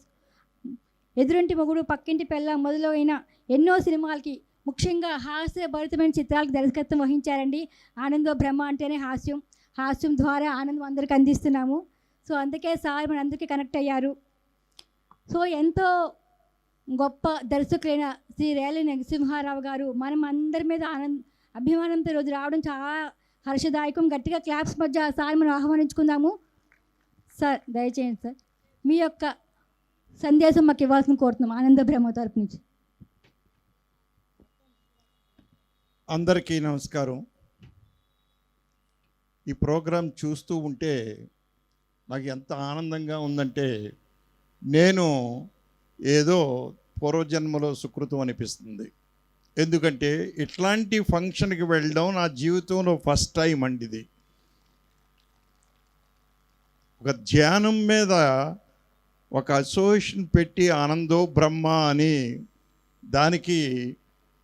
ఎదురింటి మొగుడు, పక్కింటి పిల్ల మొదలైన ఎన్నో సినిమాలకి ముఖ్యంగా హాస్యభరితమైన చిత్రాలకు దర్శకత్వం వహించారండి. ఆనందో బ్రహ్మ అంటేనే హాస్యం, హాస్యం ద్వారా ఆనందం అందరికి అందిస్తున్నాము. సో అందుకే సార్ మన అందరికీ కనెక్ట్ అయ్యారు. సో ఎంతో గొప్ప దర్శకులైన శ్రీ రేలంగి నరసింహారావు గారు మనం అందరి మీద అభిమానంతో రోజు రావడం చాలా హర్షదాయకం. గట్టిగా క్లాప్స్ మధ్య సార్ మనం ఆహ్వానించుకుందాము. సార్ దయచేయండి సార్, మీ యొక్క సందేశం మాకు ఇవ్వాల్సిన కోరుతున్నాం ఆనంద బ్రహ్మ తరపు నుంచి. అందరికీ నమస్కారం. ఈ ప్రోగ్రాం చూస్తూ ఉంటే నాకు ఎంత ఆనందంగా ఉందంటే నేను ఏదో పూర్వజన్మలో సుకృతం అనిపిస్తుంది. ఎందుకంటే ఇట్లాంటి ఫంక్షన్కి వెళ్ళడం నా జీవితంలో ఫస్ట్ టైం అండి. ఇది ఒక ధ్యానం మీద ఒక అసోసియేషన్ పెట్టి ఆనందో బ్రహ్మ అని దానికి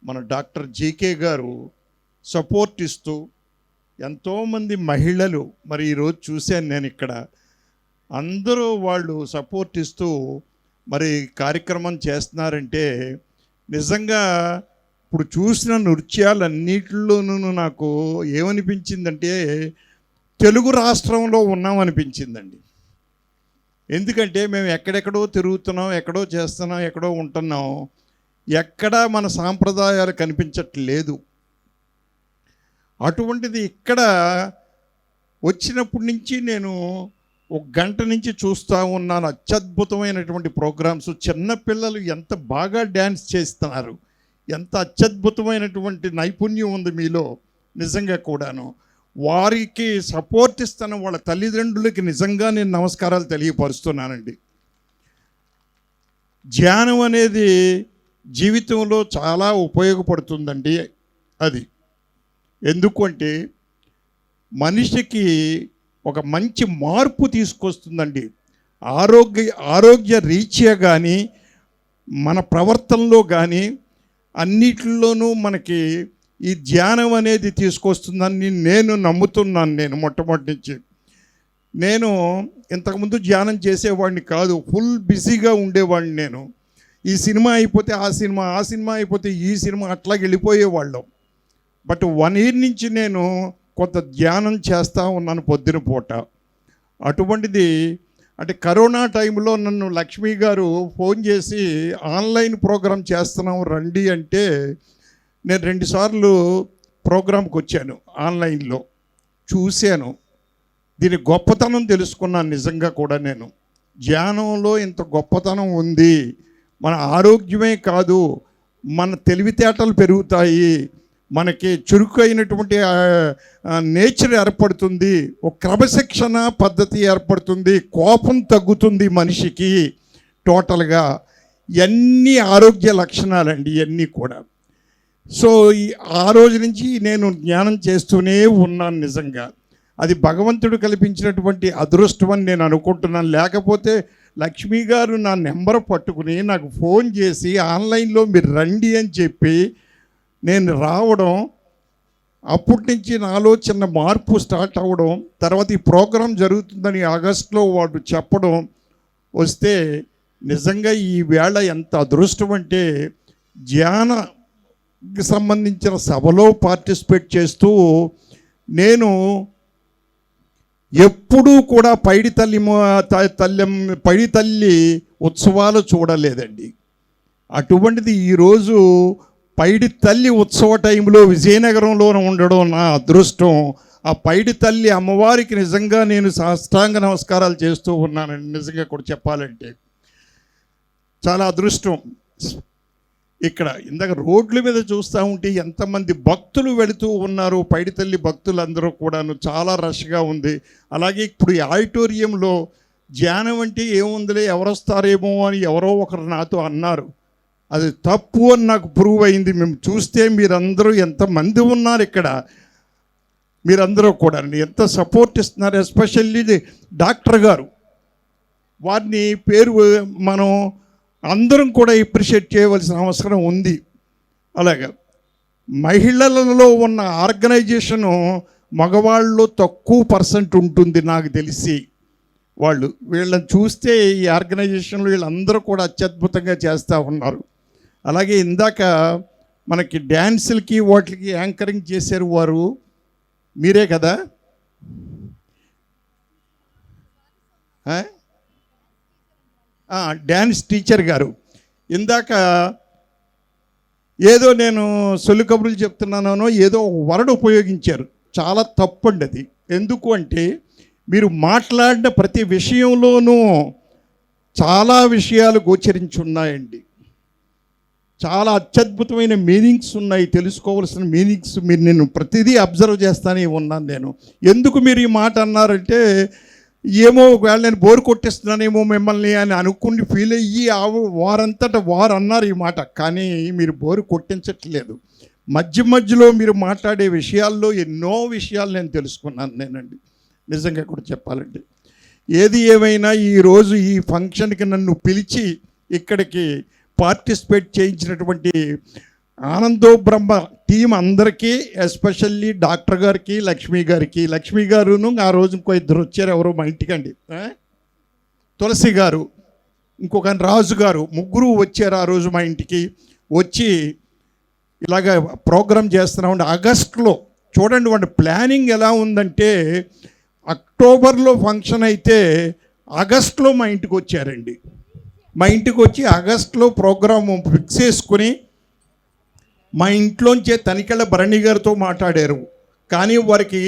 మన డాక్టర్ జీకే గారు సపోర్ట్ ఇస్తూ ఎంతోమంది మహిళలు మరి ఈరోజు చూశాను నేను ఇక్కడ, అందరూ వాళ్ళు సపోర్ట్ ఇస్తూ మరి కార్యక్రమం చేస్తున్నారంటే నిజంగా ఇప్పుడు చూసిన నృత్యాలన్నిటిలోనూ నాకు ఏమనిపించిందంటే తెలుగు రాష్ట్రంలో ఉన్నామనిపించిందండి. ఎందుకంటే మేము ఎక్కడెక్కడో తిరుగుతున్నాం, ఎక్కడో చేస్తున్నాం, ఎక్కడో ఉంటున్నాం, ఎక్కడా మన సాంప్రదాయాలు కనిపించట్లేదు. అటువంటిది ఇక్కడ వచ్చినప్పటి నుంచి నేను 1 గంట నుంచి చూస్తూ ఉన్నాను అత్యద్భుతమైనటువంటి ప్రోగ్రామ్స్. చిన్నపిల్లలు ఎంత బాగా డ్యాన్స్ చేస్తున్నారు, ఎంత అత్యద్భుతమైనటువంటి నైపుణ్యం ఉంది మీలో నిజంగా కూడాను. వారికి సపోర్ట్ ఇస్తున్న వాళ్ళ తల్లిదండ్రులకి నిజంగా నేను నమస్కారాలు తెలియపరుస్తున్నానండి. ధ్యానం అనేది జీవితంలో చాలా ఉపయోగపడుతుందండి. అది ఎందుకంటే మనిషికి ఒక మంచి మార్పు తీసుకొస్తుందండి. ఆరోగ్య రీత్యా కానీ మన ప్రవర్తనలో కానీ అన్నిటిలోనూ మనకి ఈ ధ్యానం అనేది తీసుకొస్తుందని నేను నమ్ముతున్నాను. నేను మొట్టమొదటి నుంచి నేను ఇంతకుముందు ధ్యానం చేసేవాడిని కాదు, ఫుల్ బిజీగా ఉండేవాడిని. నేను ఈ సినిమా అయిపోతే ఆ సినిమా, ఆ సినిమా అయిపోతే ఈ సినిమా, అట్లా వెళ్ళిపోయేవాళ్ళం. బట్ 1 year నుంచి నేను కొంత ధ్యానం చేస్తూ ఉన్నాను పొద్దున పూట. అటువంటిది అంటే కరోనా టైంలో నన్ను లక్ష్మి గారు ఫోన్ చేసి ఆన్లైన్ ప్రోగ్రాం చేస్తున్నాం రండి అంటే నేను 2 సార్లు ప్రోగ్రాంకి వచ్చాను, ఆన్లైన్లో చూశాను. దీని గొప్పతనం తెలుసుకున్నాను. నిజంగా కూడా నేను ధ్యానంలో ఇంత గొప్పతనం ఉంది. మన ఆరోగ్యమే కాదు, మన తెలివితేటలు పెరుగుతాయి, మనకి చురుకైనటువంటి నేచర్ ఏర్పడుతుంది, ఒక క్రమశిక్షణ పద్ధతి ఏర్పడుతుంది, కోపం తగ్గుతుంది మనిషికి. టోటల్గా ఇవన్నీ ఆరోగ్య లక్షణాలండి ఇవన్నీ కూడా. సో ఆ రోజు నుంచి నేను ధ్యానం చేస్తూనే ఉన్నాను. నిజంగా అది భగవంతుడు కల్పించినటువంటి అదృష్టం అని నేను అనుకుంటున్నాను. లేకపోతే లక్ష్మి గారు నా నెంబర్ పట్టుకుని నాకు ఫోన్ చేసి ఆన్లైన్లో మీరు రండి అని చెప్పి నేను రావడం, అప్పటి నుంచి నాలో చిన్న మార్పు స్టార్ట్ అవ్వడం, తర్వాత ఈ ప్రోగ్రాం జరుగుతుందని ఆగస్టులో వాడు చెప్పడం వస్తే నిజంగా ఈ వేళ ఎంత అదృష్టం అంటే ధ్యానకి సంబంధించిన సభలో పార్టిసిపేట్ చేస్తూ నేను ఎప్పుడూ కూడా పైడి తల్లి ఉత్సవాలు చూడలేదండి. అటువంటిది ఈరోజు పైడి తల్లి ఉత్సవ టైంలో విజయనగరంలో ఉండడం నా అదృష్టం. ఆ పైడి తల్లి అమ్మవారికి నిజంగా నేను సాష్టాంగ నమస్కారాలు చేస్తూ ఉన్నానండి. నిజంగా కూడా చెప్పాలంటే చాలా అదృష్టం. ఇక్కడ ఇందాక రోడ్ల మీద చూస్తూ ఉంటే ఎంతమంది భక్తులు వెళుతూ ఉన్నారు, పైడి తల్లి భక్తులు అందరూ కూడాను, చాలా రష్గా ఉంది. అలాగే ఇప్పుడు ఈ ఆడిటోరియంలో ధ్యానం అంటే ఏముందిలే, ఎవరు వస్తారేమో అని ఎవరో ఒకరు నాతో అన్నారు. అది తప్పు అని నాకు ప్రూవ్ అయింది. మేము చూస్తే మీరందరూ ఎంతమంది ఉన్నారు ఇక్కడ, మీరందరూ కూడా ఎంత సపోర్ట్ ఇస్తున్నారు. ఎస్పెషల్లీ డాక్టర్ గారు, వారిని పేరు మనం అందరం కూడా అప్రిషియేట్ చేయవలసిన అవసరం ఉంది. అలాగే మహిళలలో ఉన్న ఆర్గనైజేషను మగవాళ్ళు తక్కువ % ఉంటుంది నాకు తెలిసి. వీళ్ళని చూస్తే ఈ ఆర్గనైజేషన్లో వీళ్ళందరూ కూడా అత్యద్భుతంగా చేస్తూ ఉన్నారు. అలాగే ఇందాక మనకి డ్యాన్సులకి వాటికి యాంకరింగ్ చేశారు వారు, మీరే కదా? డ్యాన్స్ టీచర్ గారు. ఇందాక ఏదో నేను సొల్లు కబుర్లు చెప్తున్నానో ఏదో వర్డ్ ఉపయోగించారు, చాలా తప్పండి అది. ఎందుకు అంటే మీరు మాట్లాడిన ప్రతి విషయంలోనూ చాలా విషయాలు గోచరించున్నాయండి. చాలా అత్యద్భుతమైన మీనింగ్స్ ఉన్నాయి, తెలుసుకోవాల్సిన మీనింగ్స్. నేను ప్రతిదీ అబ్జర్వ్ చేస్తానే ఉన్నాను నేను. ఎందుకు మీరు ఈ మాట అన్నారంటే ఏమో ఒకవేళ నేను బోరు కొట్టిస్తున్నానేమో మిమ్మల్ని అని అనుకుని ఫీల్ అయ్యి వారంతటా వారు అన్నారు ఈ మాట. కానీ మీరు బోరు కొట్టించట్లేదు. మధ్యలో మీరు మాట్లాడే విషయాల్లో ఎన్నో విషయాలు నేను తెలుసుకున్నాను నేనండి. నిజంగా కూడా చెప్పాలంటే ఏది ఏమైనా ఈరోజు ఈ ఫంక్షన్కి నన్ను పిలిచి ఇక్కడికి పార్టిసిపేట్ చేయించినటువంటి ఆనందో బ్రహ్మ టీం అందరికీ, ఎస్పెషల్లీ డాక్టర్ గారికి, లక్ష్మి గారును ఆ రోజు ఇంకో 2 వచ్చారు, ఎవరో మా ఇంటికండి, తులసి గారు, ఇంకొక రాజు గారు, 3 వచ్చారు ఆ రోజు మా ఇంటికి. వచ్చి ఇలాగ ప్రోగ్రామ్ చేస్తున్నామండి. ఆగస్టులో చూడండి వాడి ప్లానింగ్ ఎలా ఉందంటే, అక్టోబర్లో ఫంక్షన్ అయితే ఆగస్టులో మా ఇంటికి వచ్చారండి. మా ఇంటికి వచ్చి ఆగస్టులో ప్రోగ్రామ్ ఫిక్స్ చేసుకుని మా ఇంట్లోంచే తనికెళ్ళ భరణి గారితో మాట్లాడారు. కానీ వారికి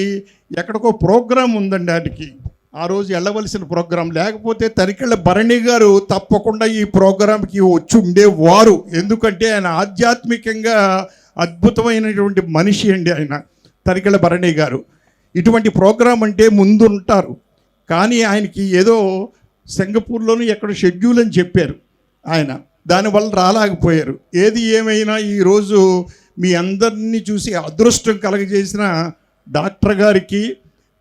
ఎక్కడికో ప్రోగ్రాం ఉందండి, వారికి ఆ రోజు వెళ్ళవలసిన ప్రోగ్రాం. లేకపోతే తనికెళ్ళ భరణి గారు తప్పకుండా ఈ ప్రోగ్రాంకి వచ్చి ఉండేవారు. ఎందుకంటే ఆయన ఆధ్యాత్మికంగా అద్భుతమైనటువంటి మనిషి అండి ఆయన, తనికెళ్ళ భరణి గారు. ఇటువంటి ప్రోగ్రాం అంటే ముందు ఉంటారు. కానీ ఆయనకి ఏదో సింగపూర్లోనూ ఎక్కడ షెడ్యూల్ అని చెప్పారు ఆయన, దానివల్ల రాలేకపోయారు. ఏది ఏమైనా ఈరోజు మీ అందరినీ చూసి అదృష్టం కలగజేసిన డాక్టర్ గారికి,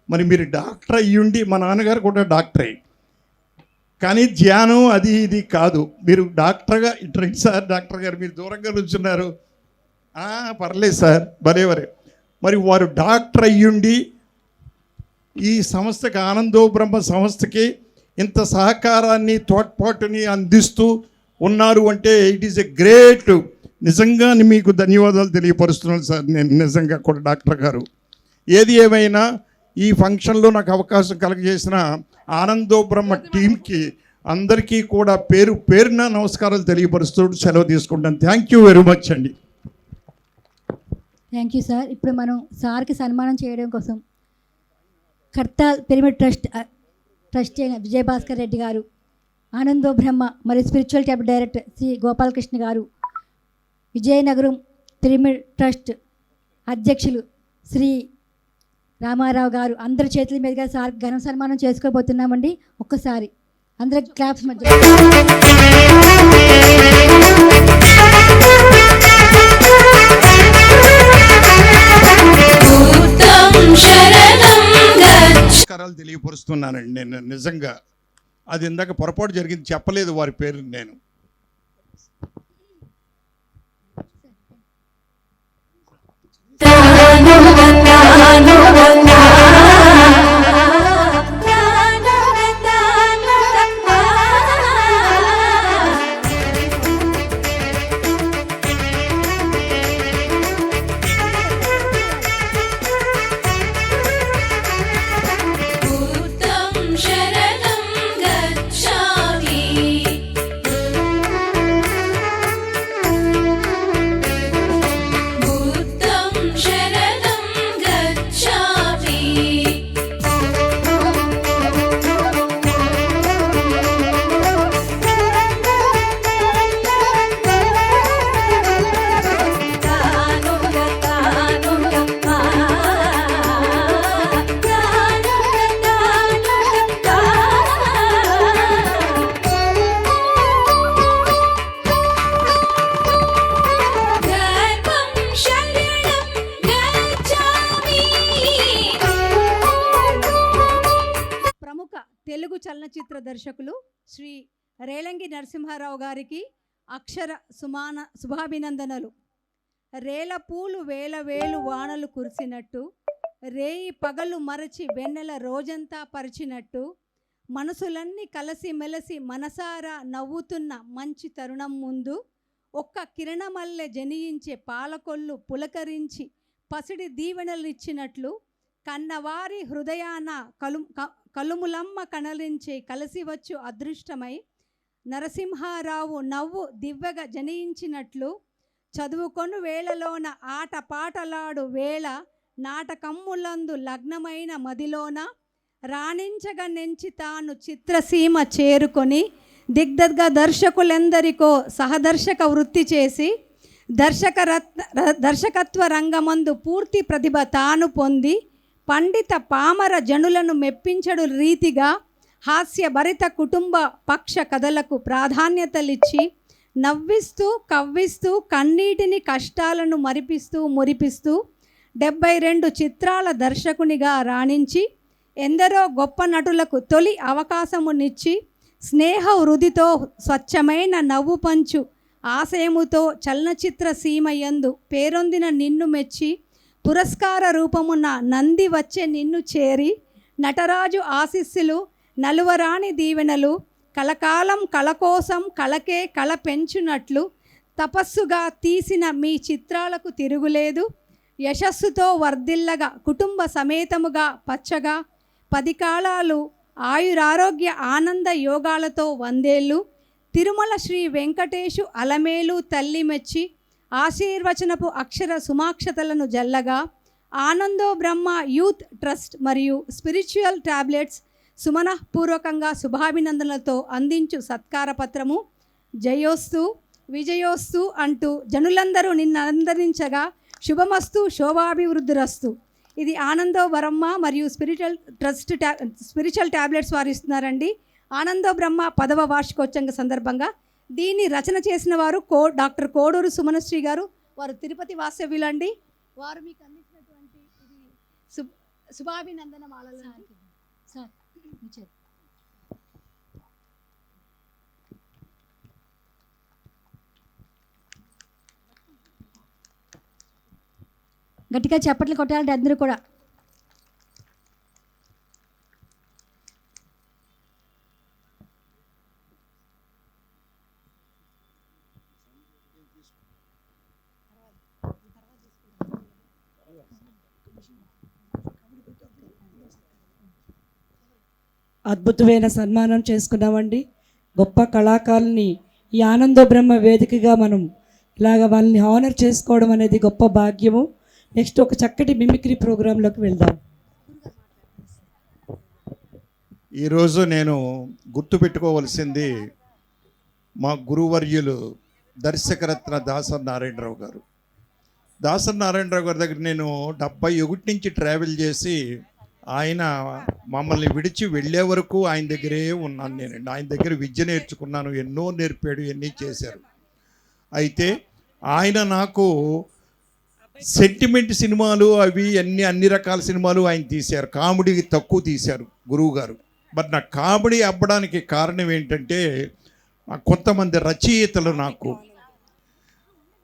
మరి మీరు డాక్టర్ అయ్యుండి, మా నాన్నగారు కూడా డాక్టరే, కానీ ధ్యానం అది ఇది కాదు. మీరు డాక్టర్గా ఇట్రండి సార్, డాక్టర్ గారు మీరు దూరంగా నుంచున్నారు. పర్లేదు సార్, భలేవరే. మరి వారు డాక్టర్ అయ్యుండి ఈ సంస్థకి, ఆనందో బ్రహ్మ సంస్థకి ఇంత సహకారాన్ని తోడ్పాటుని అందిస్తూ ఉన్నారు అంటే ఇట్ ఈస్ ఎ గ్రేట్. నిజంగా మీకు ధన్యవాదాలు తెలియపరుస్తున్నాను సార్ నేను, నిజంగా కూడా డాక్టర్ గారు. ఏది ఏమైనా ఈ ఫంక్షన్లో నాకు అవకాశం కలగజేసిన ఆనందో బ్రహ్మ టీంకి అందరికీ కూడా పేరు పేరున నమస్కారాలు తెలియపరుస్తూ సెలవు తీసుకుంటాను. థ్యాంక్ యూ వెరీ మచ్ అండి. Thank you sir. ఇప్పుడు మనం సార్కి సన్మానం చేయడం కోసం కర్తాల్ పిరమిడ్ ట్రస్ట్ అయిన విజయభాస్కర్ రెడ్డి గారు, ఆనందో బ్రహ్మ మరియు spiritual temple director Shri Gopalakrishna గారు, విజయనగరం పిరమిడ్ ట్రస్ట్ అధ్యక్షులు శ్రీ రామారావు గారు అందరి చేతుల మీదుగా సార్ ఘన సన్మానం చేసుకోబోతున్నామండి. ఒక్కసారి అందరి క్లాప్స్ మధ్య నమస్కారాలు తెలియపరుస్తున్నానండి. నేను నిజంగా అది ఇందాక పొరపాటు జరిగింది, చెప్పలేదు వారి పేరు నేను. తెలుగు చలనచిత్ర దర్శకులు శ్రీ రేలంగి నరసింహారావు గారికి అక్షర శుభాభినందనలు. రేల పూలు వేల వేలు వానలు కురిసినట్టు, రేయి పగలు మరచి వెన్నెల రోజంతా పరిచినట్టు, మనసులన్నీ కలసి మెలసి మనసారా నవ్వుతున్న మంచి తరుణం ముందు, ఒక్క కిరణమల్లె జనియించే పాలకొల్లు పులకరించి పసిడి దీవెనలిచ్చినట్లు, కన్నవారి హృదయాన కలుములమ్మ కనలించే కలిసివచ్చు అదృష్టమై, నరసింహారావు నవ్వు దివ్వగా జనించినట్లు, చదువుకొను వేళలోన ఆట పాటలాడు వేళ నాటకమ్ములందు లగ్నమైన మదిలోన, రాణించగా నెంచి తాను చిత్రసీమ చేరుకొని దిగ్దర్గ దర్శకులెందరికో సహదర్శక వృత్తి చేసి, దర్శకత్వ రంగమందు పూర్తి ప్రతిభ తాను పొంది, పండిత పామర జనులను మెప్పించడు రీతిగా హాస్యభరిత కుటుంబ పక్ష కథలకు ప్రాధాన్యతలిచ్చి, నవ్విస్తూ కవ్విస్తూ కన్నీటిని కష్టాలను మరిపిస్తూ మురిపిస్తూ 72 చిత్రాల దర్శకునిగా రాణించి, ఎందరో గొప్ప నటులకు తొలి అవకాశమునిచ్చి, స్నేహ వృధితో స్వచ్ఛమైన నవ్వు పంచు ఆశయముతో చలనచిత్ర సీమయందు పేరొందిన నిన్ను మెచ్చి, పురస్కార రూపమున నంది వచ్చే నిన్ను చేరి, నటరాజు ఆశీస్సులు నలువరాని దీవెనలు కలకాలం కళ కోసం కళకే కళ పెంచునట్లు, తపస్సుగా తీసిన మీ చిత్రాలకు తిరుగులేదు. యశస్సుతో వర్ధిల్లగా కుటుంబ సమేతముగా పచ్చగా 10 కాలాలు ఆయురారోగ్య ఆనంద యోగాలతో 100 ఏళ్ళు. తిరుమల శ్రీ వెంకటేశు అలమేలు తల్లి మెచ్చి ఆశీర్వచనపు అక్షర సుమాక్షతలను జల్లగా ఆనందో బ్రహ్మ యూత్ ట్రస్ట్ మరియు స్పిరిచువల్ టాబ్లెట్స్ సుమనఃపూర్వకంగా శుభాభినందనలతో అందించు సత్కార పత్రము. జయోస్తు విజయోస్తు అంటూ జనులందరూ నిన్ను ఆనందించగా శుభమస్తు శోభాభివృద్ధిరస్తు. ఇది ఆనందో బ్రహ్మ మరియు స్పిరిచువల్ టాబ్లెట్స్ వారు ఇస్తున్నారండి. ఆనందో బ్రహ్మ 10వ వార్షికోత్సవం సందర్భంగా దీన్ని రచన చేసిన వారు డాక్టర్ కోడూరు సుమనశ్రీ గారు. వారు తిరుపతి వాస్తవ్యులండి. వారు మీకు అందించినటువంటి ఇది శుభాభినందన మాలలు సార్. గట్టిగా చప్పట్లు కొట్టాలంటే అందరూ కూడా. అద్భుతమైన సన్మానం చేసుకున్నామండి. గొప్ప కళాకారుల్ని ఈ ఆనందో బ్రహ్మ వేదికగా మనం ఇలాగ వాళ్ళని హానర్ చేసుకోవడం అనేది గొప్ప భాగ్యము. నెక్స్ట్ ఒక చక్కటి మిమిక్రీ ప్రోగ్రాంలోకి వెళ్దాం. ఈరోజు నేను గుర్తుపెట్టుకోవలసింది మా గురువర్యులు దర్శకరత్న దాసరి నారాయణరావు గారు. దాసరి నారాయణరావు గారి దగ్గర నేను 71 నుంచి ట్రావెల్ చేసి ఆయన మమ్మల్ని విడిచి వెళ్ళే వరకు ఆయన దగ్గరే ఉన్నాను నేనండి. ఆయన దగ్గర విద్య నేర్చుకున్నాను, ఎన్నో నేర్పాడు, ఎన్ని చేశారు. అయితే ఆయన నాకు సెంటిమెంట్ సినిమాలు అవి అన్ని రకాల సినిమాలు ఆయన తీశారు. కామెడీ తక్కువ తీశారు గురువు గారు. మరి నాకు కామెడీ అవ్వడానికి కారణం ఏంటంటే కొంతమంది రచయితలు నాకు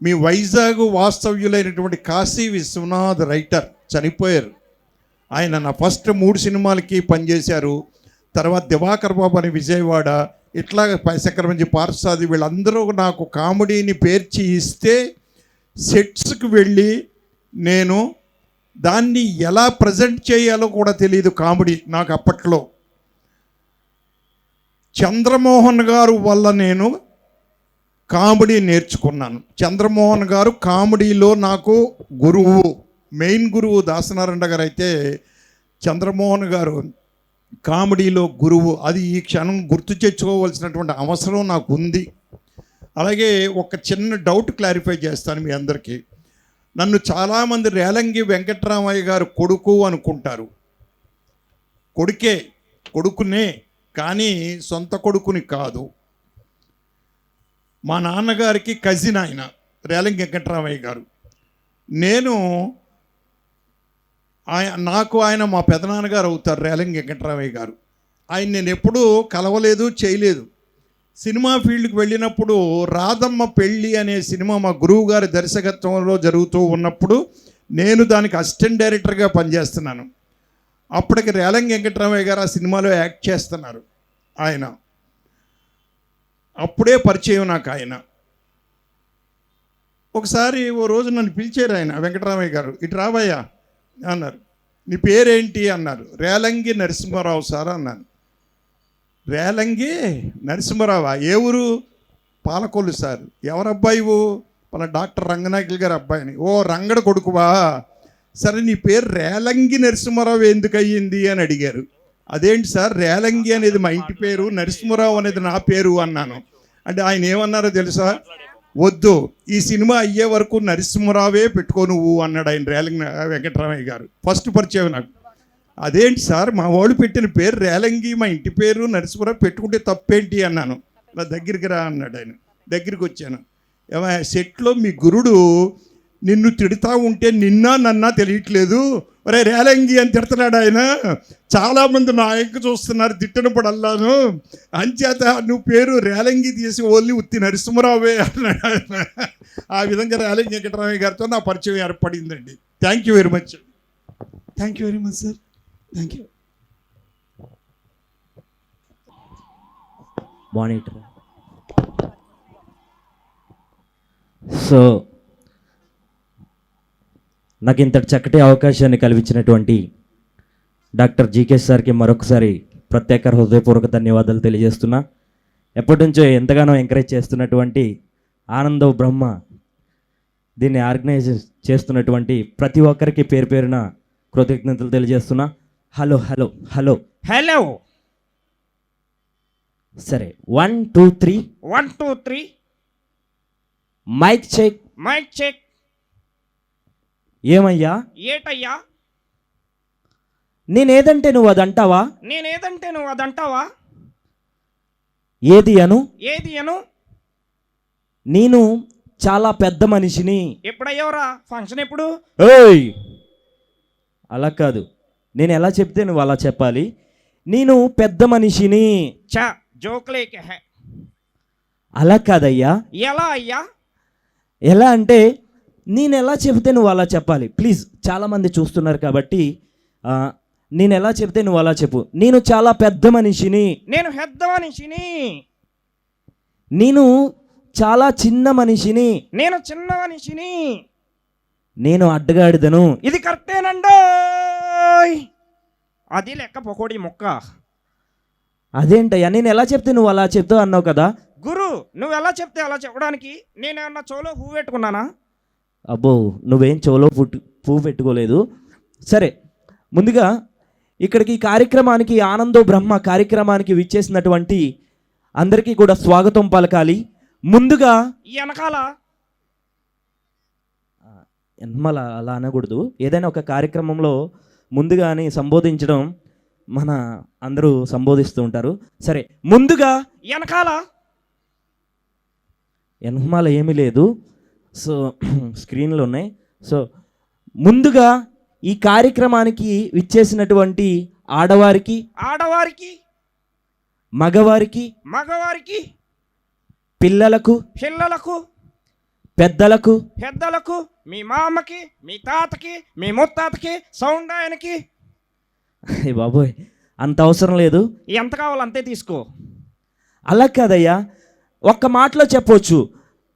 మీ వైజాగ్ వాస్తవ్యులైనటువంటి కాశీ విశ్వనాథ్ రైటర్ చనిపోయారు. ఆయన నా ఫస్ట్ 3 సినిమాలకి పనిచేశారు. తర్వాత దివాకర్ బాబు అని విజయవాడ, ఇట్లా శంకరమంజి పార్సాది వీళ్ళందరూ నాకు కామెడీని పేర్చి ఇస్తే సెట్స్కి వెళ్ళి నేను దాన్ని ఎలా ప్రజెంట్ చేయాలో కూడా తెలియదు కామెడీ నాకు అప్పట్లో. చంద్రమోహన్ గారు వల్ల నేను కామెడీ నేర్చుకున్నాను. చంద్రమోహన్ గారు కామెడీలో నాకు గురువు, మెయిన్ గురువు. దాసనారాయణ గారు అయితే చంద్రమోహన్ గారు కామెడీలో గురువు. అది ఈ క్షణం గుర్తు తెచ్చుకోవాల్సినటువంటి అవసరం నాకు ఉంది. అలాగే ఒక చిన్న డౌట్ క్లారిఫై చేస్తాను మీ అందరికీ. నన్ను చాలామంది రేలంగి వెంకట్రామయ్య గారు కొడుకు అనుకుంటారు. కొడుకునే కానీ సొంత కొడుకుని కాదు. మా నాన్నగారికి కజిన్ ఆయన రేలంగి వెంకట్రామయ్య గారు. నాకు ఆయన మా పెదనాన్నగారు అవుతారు రేలంగి వెంకట్రామయ్య గారు. ఆయన నేను ఎప్పుడూ కలవలేదు, చేయలేదు. సినిమా ఫీల్డ్కి వెళ్ళినప్పుడు రాధమ్మ పెళ్ళి అనే సినిమా మా గురువు గారి దర్శకత్వంలో జరుగుతూ ఉన్నప్పుడు నేను దానికి అసిస్టెంట్ డైరెక్టర్గా పనిచేస్తున్నాను. అప్పటికి రేలంగి వెంకట్రామయ్య గారు ఆ సినిమాలో యాక్ట్ చేస్తున్నారు. ఆయన అప్పుడే పరిచయం నాకు ఆయన. ఒకసారి ఓ రోజు నన్ను పిలిచారు ఆయన వెంకటరామయ్య గారు, ఇటు రావయ్యా అన్నారు. నీ పేరేంటి అన్నారు. రేలంగి నరసింహారావు సార్ అన్నాను. రేలంగి నరసింహారావా? ఏ ఊరు? పాలకొల్లు సార్. ఎవరు అబ్బాయివు? మన డాక్టర్ రంగనాయకులు గారు అబ్బాయిని. ఓ రంగడ కొడుకువా? సరే నీ పేరు రేలంగి నరసింహారావు ఎందుకు అయ్యింది అని అడిగారు. అదేంటి సార్, రేలంగి అనేది మా ఇంటి పేరు, నరసింహారావు అనేది నా పేరు అన్నాను. అంటే ఆయన ఏమన్నారో తెలుసా? వద్దు, ఈ సినిమా అయ్యే వరకు నరసింహారావే పెట్టుకో నువ్వు అన్నాడు ఆయన రేలంగి వెంకటరామయ్య గారు. ఫస్ట్ పరిచయం నాకు. అదేంటి సార్, మా వాళ్ళు పెట్టిన పేరు రేలంగి, మా ఇంటి పేరు నరసింహారావు, పెట్టుకుంటే తప్పేంటి అన్నాను. నా దగ్గరికి రా అన్నాడు ఆయన. దగ్గరికి వచ్చాను. ఏమయ్య, సెట్లో మీ గురుడు నిన్ను తిడతా ఉంటే నన్నా తెలియట్లేదు, ఒరే రేలంగి అని తిడుతున్నాడు ఆయన. చాలామంది నా ఎంక చూస్తున్నారు తిట్టినప్పుడల్లాను, అంచేత నువ్వు పేరు రేలంగి తీసి ఓన్లీ ఉత్తి నరసింహరావే అన్నాడు ఆయన. ఆ విధంగా రేలంగి వెంకటరామయ్య గారితో నా పరిచయం ఏర్పడిందండి. Thank you very much. Thank you very much sir. Thank you. Monitor so నాకు ఇంతటి చక్కటి అవకాశాన్ని కల్పించినటువంటి డాక్టర్ జీకే సార్కి మరొకసారి ప్రత్యేక హృదయపూర్వక ధన్యవాదాలు తెలియజేస్తున్నా. ఎప్పటి నుంచో ఎంతగానో ఎంకరేజ్ చేస్తున్నటువంటి ఆనందవ్ బ్రహ్మ దీన్ని ఆర్గనైజ్ చేస్తున్నటువంటి ప్రతి ఒక్కరికి పేరు పేరున కృతజ్ఞతలు తెలియజేస్తున్నా. హలో హలో హలో హలో సరే 1 2 3 1 2 3 మైక్ చెక్. Mic check. ఏమయ్యా ఏటయ్యా? నేనేదంటే నువ్వు అదంటావా? నేనేదంటే నువ్వు అదంటావా? ఏది అను? ఏది అను? నేను చాలా పెద్ద మనిషిని. ఎప్పుడయ్యవరా ఫంక్షన్ ఎప్పుడు? ఏయ్ అలా కాదు, నేను ఎలా చెప్తే నువ్వు అలా చెప్పాలి. నేను పెద్ద మనిషిని. చా జోక్లేకే హే. అలా కాదయ్యా. ఎలా అయ్యా? ఎలా అంటే నేను ఎలా చెబితే నువ్వు అలా చెప్పాలి. ప్లీజ్, చాలామంది చూస్తున్నారు కాబట్టి నేను ఎలా చెప్తే నువ్వు అలా చెప్పు. నేను చాలా పెద్ద మనిషిని. నేను పెద్ద మనిషిని. నేను చాలా చిన్న మనిషిని. నేను చిన్న మనిషిని. నేను అడ్డగాడిదను. ఇది కరెక్టేనండో. అది లెక్క పొకోడి మొక్క. అదేంటయ్యా, నేను ఎలా చెప్తే నువ్వు అలా చెప్తావు అన్నావు కదా. గురు, నువ్వు ఎలా చెప్తే అలా చెప్పడానికి నేనేమన్నా చెవులో పువ్వు పెట్టుకున్నానా? అబ్బో, నువ్వేం చెవులో పువ్వు పెట్టుకోలేదు. సరే, ముందుగా ఇక్కడికి ఈ కార్యక్రమానికి ఆనందో బ్రహ్మ కార్యక్రమానికి విచ్చేసినటువంటి అందరికీ కూడా స్వాగతం పలకాలి. ముందుగా వెనకాల ఎన్మల అలా అనకూడదు. ఏదైనా ఒక కార్యక్రమంలో ముందుగాని సంబోధించడం మన అందరూ సంబోధిస్తూ ఉంటారు. సరే, ముందుగా వెనకాల ఎన్మల ఏమీ లేదు. సో స్క్రీన్లో ఉన్నాయి. సో ముందుగా ఈ కార్యక్రమానికి విచ్చేసినటువంటి ఆడవారికి, ఆడవారికి, మగవారికి, మగవారికి, పిల్లలకు, పిల్లలకు, పెద్దలకు, పెద్దలకు, మీ మామకి, మీ తాతకి, మీ ముత్తాతకి, సౌండ్ ఆయనకి. బాబోయ్, అంత అవసరం లేదు. ఎంత కావాలో అంతే తీసుకో. అలా కాదయ్యా, ఒక్క మాటలో చెప్పొచ్చు.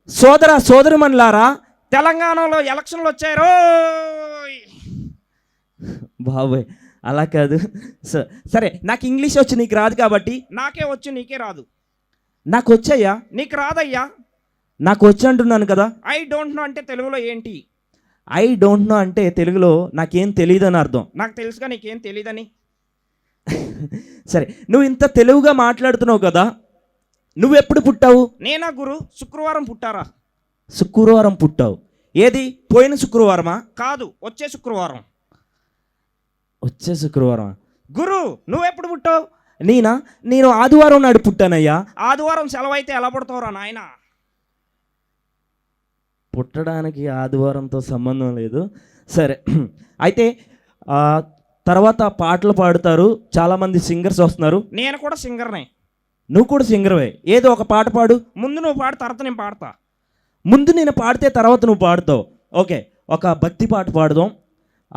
సోదర సోదరుమణులారా, తెలంగాణలో ఎలక్షన్లు వచ్చారు. బాబోయ్ అలా కాదు. సరే, నాకు ఇంగ్లీష్ వచ్చి నీకు రాదు కాబట్టి. నాకే వచ్చు, నీకే రాదు. నాకు వచ్చయ్యా. నీకు రాదయ్యా. నాకు వచ్చి అంటున్నాను కదా. ఐ డోంట్ నో అంటే తెలుగులో ఏంటి? ఐ డోంట్ నో అంటే తెలుగులో నాకేం తెలియదు అని అర్థం. నాకు తెలుసుగా నీకేం తెలియదని. సరే, నువ్వు ఇంత తెలుగుగా మాట్లాడుతున్నావు కదా, నువ్వెప్పుడు పుట్టావు? నేనా గురు? శుక్రవారం పుట్టారా? శుక్రవారం పుట్టావు. ఏది, పోయిన శుక్రవారమా? కాదు, వచ్చే శుక్రవారం. వచ్చే శుక్రవారం. గురు, నువ్వెప్పుడు పుట్టావు? నేను ఆదివారం నాడు పుట్టానయ్యా. ఆదివారం సెలవు అయితే ఎలా పుడతావురా నాయన? పుట్టడానికి ఆదివారంతో సంబంధం లేదు. సరే, అయితే తర్వాత పాటలు పాడుతారు, చాలామంది సింగర్స్ వస్తున్నారు. నేను కూడా సింగర్నే. నువ్వు కూడా సింగర్వే. ఏదో ఒక పాట పాడు. ముందు నువ్వు పాడు, తర్వాత నేను పాడతా. ముందు నేను పాడితే తర్వాత నువ్వు పాడుతావు. ఓకే, ఒక భక్తి పాట పాడదాం.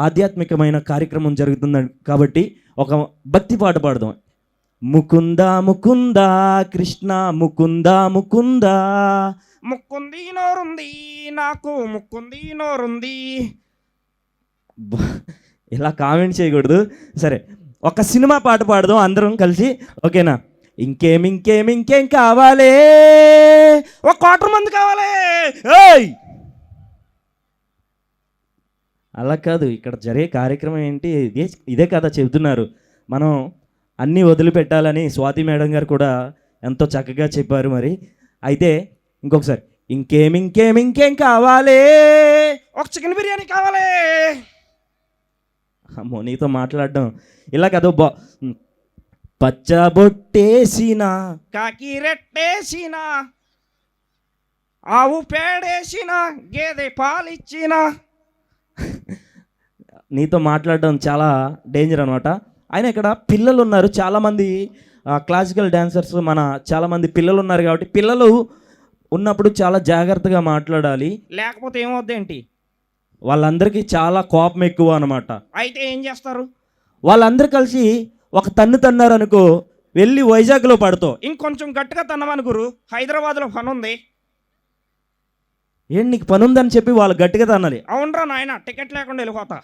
ఆధ్యాత్మికమైన కార్యక్రమం జరుగుతుంది కాబట్టి ఒక భక్తి పాట పాడదాం. ముకుంద ముకుంద కృష్ణ ముకుంద ముకుంద. ముక్కుంది నోరుంది నాకు, ముక్కుంది నోరుంది. ఇలా కామెంట్ చేయకూడదు. సరే, ఒక సినిమా పాట పాడదాం అందరం కలిసి, ఓకేనా? ఇంకేం ఇంకేం ఇంకేం కావాలే, ఒక క్వార్టర్ మంది కావాలి. ఏయ్ అలా కాదు, ఇక్కడ జరిగే కార్యక్రమం ఏంటి, ఇదే కదా చెబుతున్నారు. మనం అన్నీ వదిలిపెట్టాలని స్వాతి మేడం గారు కూడా ఎంతో చక్కగా చెప్పారు. మరి అయితే ఇంకొకసారి, ఇంకేం ఇంకేం ఇంకేం కావాలే, ఒక చికెన్ బిర్యానీ కావాలి. అమ్మో, నీతో మాట్లాడడం ఇలా కదా. పచ్చబొట్టేసిన, కాకి రెట్టేసిన, ఆవు పేడేసిన, గేదె పాలిచ్చిన. నీతో మాట్లాడడం చాలా డేంజర్ అనమాట. అయినా ఇక్కడ పిల్లలు ఉన్నారు చాలామంది, క్లాసికల్ డాన్సర్స్ మన చాలామంది పిల్లలు ఉన్నారు కాబట్టి పిల్లలు ఉన్నప్పుడు చాలా జాగ్రత్తగా మాట్లాడాలి. లేకపోతే ఏమవుద్దేంటి? వాళ్ళందరికీ చాలా కోపం ఎక్కువ అనమాట. అయితే ఏం చేస్తారు? వాళ్ళందరూ కలిసి ఒక తన్నారు అనుకో, వెళ్ళి వైజాగ్లో పడతావు. ఇంకొంచెం గట్టిగా తన్నమని గురు, హైదరాబాద్లో పని ఉంది. ఏంటి నీకు పని ఉందని చెప్పి వాళ్ళు గట్టిగా తన్నాలి. అవునరా నాయన, టికెట్ లేకుండా వెళ్ళిపోతా.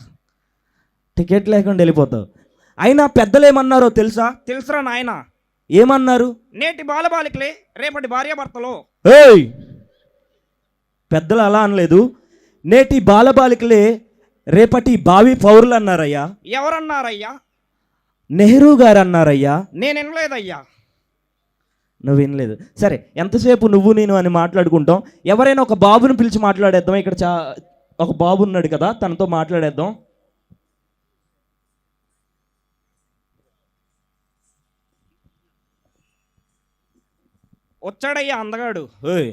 టికెట్ లేకుండా వెళ్ళిపోతావు. అయినా పెద్దలు ఏమన్నారో తెలుసా? తెలుసురా నాయన. ఏమన్నారు? నేటి బాలబాలికలే రేపటి భార్యాభర్తలు. ఏయ్, పెద్దలు అలా అనలేదు. నేటి బాలబాలికలే రేపటి భావి పౌరులు అన్నారయ్యా. ఎవరన్నారయ్యా? నెహ్రూ గారు అన్నారయ్యా. నేను వినలేదయ్యా. నువ్వు వినలేదు. సరే, ఎంతసేపు నువ్వు నేను అని మాట్లాడుకుంటాం. ఎవరైనా ఒక బాబుని పిలిచి మాట్లాడేద్దాం. ఇక్కడ ఒక బాబు ఉన్నాడు కదా, తనతో మాట్లాడేద్దాం. వచ్చాడయ్యా అందగాడు. ఓయ్,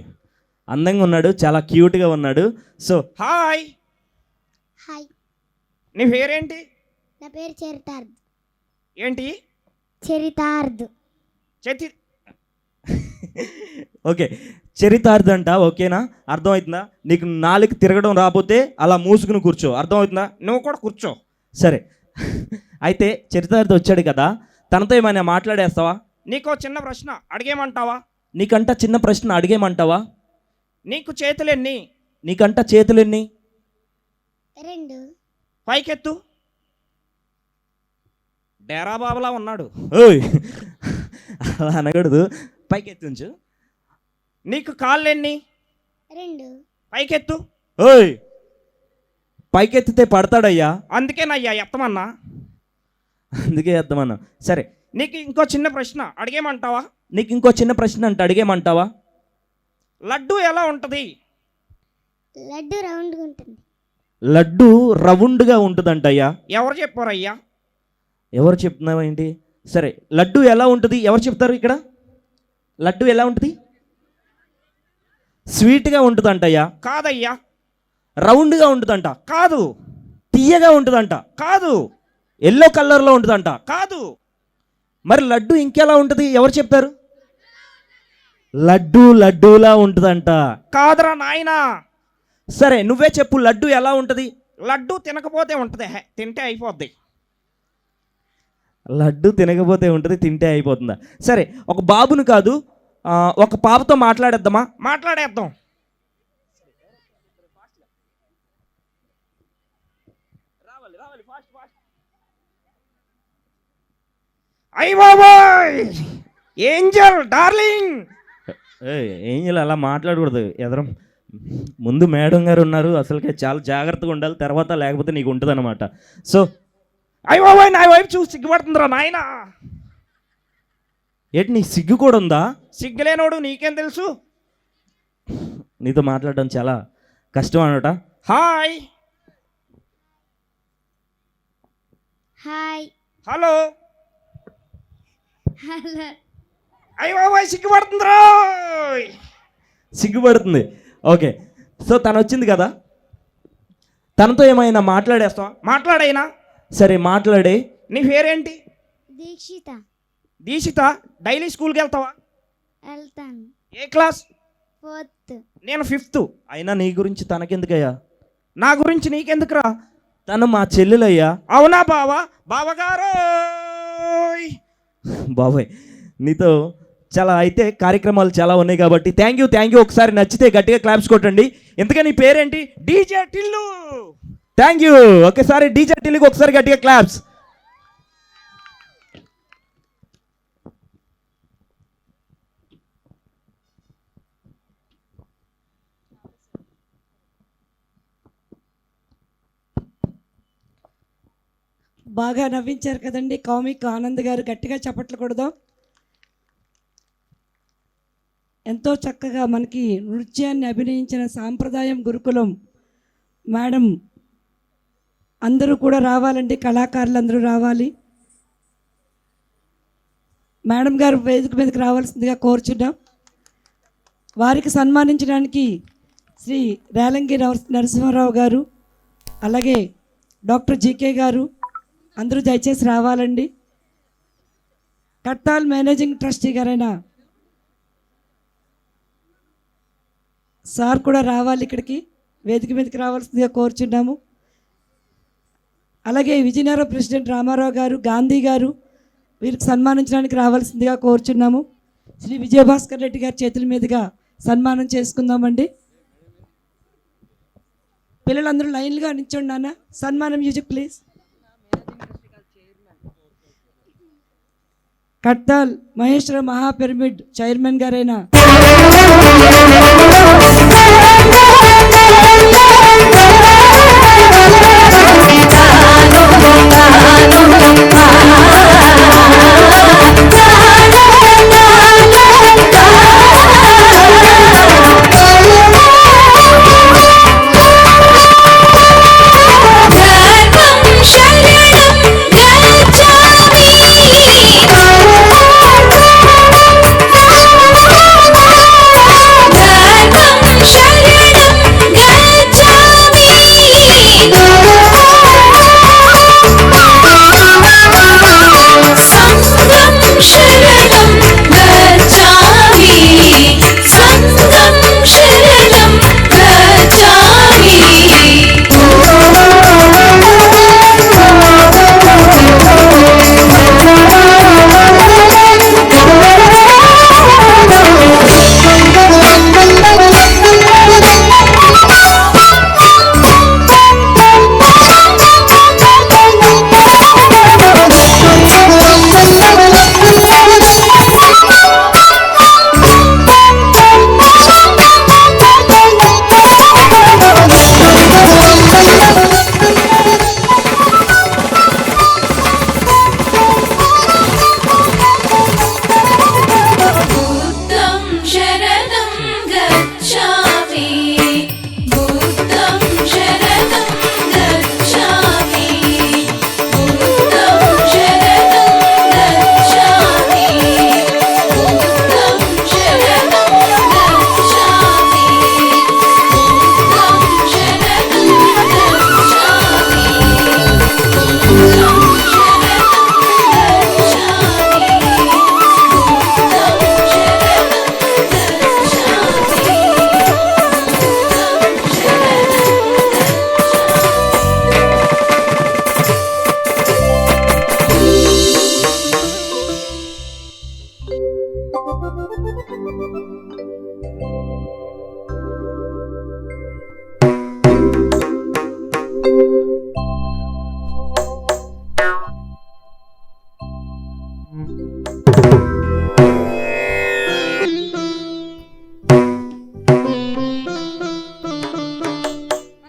అందంగా ఉన్నాడు, చాలా క్యూట్గా ఉన్నాడు. So hi. హాయ్, నీ పేరేంటి? నా పేరు చరితార్థ్. ఏంటి? చరితార్థ్. చేతి ఓకే, చరితార్థ్ అంట. ఓకేనా, అర్థమవుతుందా? నీకు నాలుగు తిరగడం రాకపోతే అలా మూసుకుని కూర్చో. అర్థమవుతుందా? నువ్వు కూడా కూర్చో. సరే, అయితే చరితార్థ్ వచ్చాడు కదా, తనతో ఏమైనా మాట్లాడేస్తావా? నీకో చిన్న ప్రశ్న అడిగేమంటావా? నీకంట చిన్న ప్రశ్న అడిగేమంటావా? నీకు చేతులెన్ని? నీకంట చేతులెన్ని? 2. పైకెత్తు. డేరా బాబులా ఉన్నాడు. ఓయ్, అలా అనకూడదు, పైకెత్తుంచు. నీకు కాళ్ళెన్ని? 2. పైకెత్తు. ఓయ్, పైకెత్తితే పడతాడయ్యా. అందుకేనయ్యా ఎత్తమన్నా. అందుకే ఎత్తమన్నా. సరే, నీకు ఇంకో చిన్న ప్రశ్న అడిగేమంటావా? నీకు ఇంకో చిన్న ప్రశ్న అంటే అడిగేమంటావా? లడ్డు ఎలా ఉంటుంది? లడ్డు రౌండ్గా ఉంటుంది. లడ్డు రౌండ్గా ఉంటుందంటయ్యా. ఎవరు చెప్పారయ్యా? ఎవరు చెప్తున్నావు ఏంటి? సరే, లడ్డు ఎలా ఉంటుంది? ఎవరు చెప్తారు ఇక్కడ? లడ్డు ఎలా ఉంటుంది? స్వీట్గా ఉంటుందంటయ్యా. కాదయ్యా. రౌండ్గా ఉంటుందంట. కాదు. తీయగా ఉంటుందంట. కాదు. ఎల్లో కలర్లో ఉంటుందంట. కాదు. మరి లడ్డు ఇంకెలా ఉంటుంది? ఎవరు చెప్తారు? లడ్డు లడ్డూలా ఉంటుందంట. కాదురా నాయనా. సరే, నువ్వే చెప్పు, లడ్డు ఎలా ఉంటుంది? లడ్డు తినకపోతే ఉంటుంది, తింటే అయిపోద్ది. లడ్డు తినకపోతే ఉంటుంది, తింటే అయిపోతుందా? సరే, ఒక బాబును కాదు, ఒక పాపతో మాట్లాడేద్దామా? మాట్లాడేద్దాం. అయ్య బాబోయ్, ఏంజల్ డార్లింగ్. ఏంజల్ అలా మాట్లాడకూడదు. ఎదరం ముందు మేడం గారు ఉన్నారు, అసలుకే చాలా జాగ్రత్తగా ఉండాలి, తర్వాత లేకపోతే నీకు ఉంటుంది అనమాట. సో అయ్య బాబోయ్, నా వైపు చూసి సిగ్గుపడుతుందిరా నాయన. ఏంటి, నీ సిగ్గు కూడా ఉందా? సిగ్గులేనోడు నీకేం తెలుసు? నీతో మాట్లాడడం చాలా కష్టం అనమాట. హాయ్. హాయ్. హలో. హలో. అయ్య బాబోయ్, సిగ్గుపడుతుందిరా. సిగ్గుపడుతుంది. ఓకే, సో తను వచ్చింది కదా, తనతో ఏమైనా మాట్లాడేస్తావా? మాట్లాడైనా. సరే, మాట్లాడే. నీ పేరేంటి? దీక్షిత. దీక్షిత, డైలీ స్కూల్కి వెళ్తావా? వెళ్తాను. ఏ క్లాస్? 4th. నేను 5th. అయినా నీ గురించి తనకెందుకయ్యా? నా గురించి నీకెందుకురా? తను మా చెల్లెలయ్యా. అవునా బావా? బావగారు. బాబాయ్, నీతో చాలా అయితే కార్యక్రమాలు చాలా ఉన్నాయి కాబట్టి థ్యాంక్ యూ. ఒకసారి నచ్చితే గట్టిగా క్లాప్స్ కొట్టండి. ఎందుకని నీ పేరేంటి? డీజే టిల్లు. Thank you. ఒకసారి డీజే టిల్లుకి ఒకసారి గట్టిగా క్లాప్స్. బాగా నవ్వించారు కదండి కామిక్ ఆనంద్ గారు. గట్టిగా చప్పట్లు కొడదాం. ఎంతో చక్కగా మనకి నృత్యాన్ని అభినయించిన సాంప్రదాయం గురుకులం మేడం అందరూ కూడా రావాలండి, కళాకారులు అందరూ రావాలి. మేడం గారు వేదిక మీదకి రావాల్సిందిగా కోరుచున్నాం. వారికి సన్మానించడానికి శ్రీ రేలంగి నరసింహారావు గారు, అలాగే డాక్టర్ జీకే గారు అందరూ దయచేసి రావాలండి. కట్టాల్ మేనేజింగ్ ట్రస్టీ గారైన సార్ కూడా రావాలి, ఇక్కడికి వేదిక మీదకి రావాల్సిందిగా కోరుచున్నాము. అలాగే విజయనగరం ప్రెసిడెంట్ రామారావు గారు, గాంధీ గారు వీరికి సన్మానించడానికి రావాల్సిందిగా కోరుచున్నాము. శ్రీ విజయభాస్కర్ రెడ్డి గారి చేతుల మీదుగా సన్మానం చేసుకుందామండి. పిల్లలందరూ లైన్లుగా నిల్చోండి నాన్న. సన్మానం మ్యూజిక్ ప్లీజ్. కట్టాల్ మహేశ్వర మహాపిరమిడ్ చైర్మన్ గారైన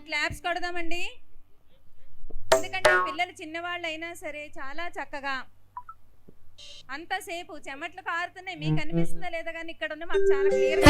క్లాప్స్ కొడదామండి. ఎందుకంటే పిల్లలు చిన్నవాళ్ళు అయినా సరే చాలా చక్కగా అంతసేపు చెమట్లు కారుతున్నాయి. మీకు అనిపిస్తుందా లేదా కానీ ఇక్కడ ఉన్న మాకు చాలా క్లియర్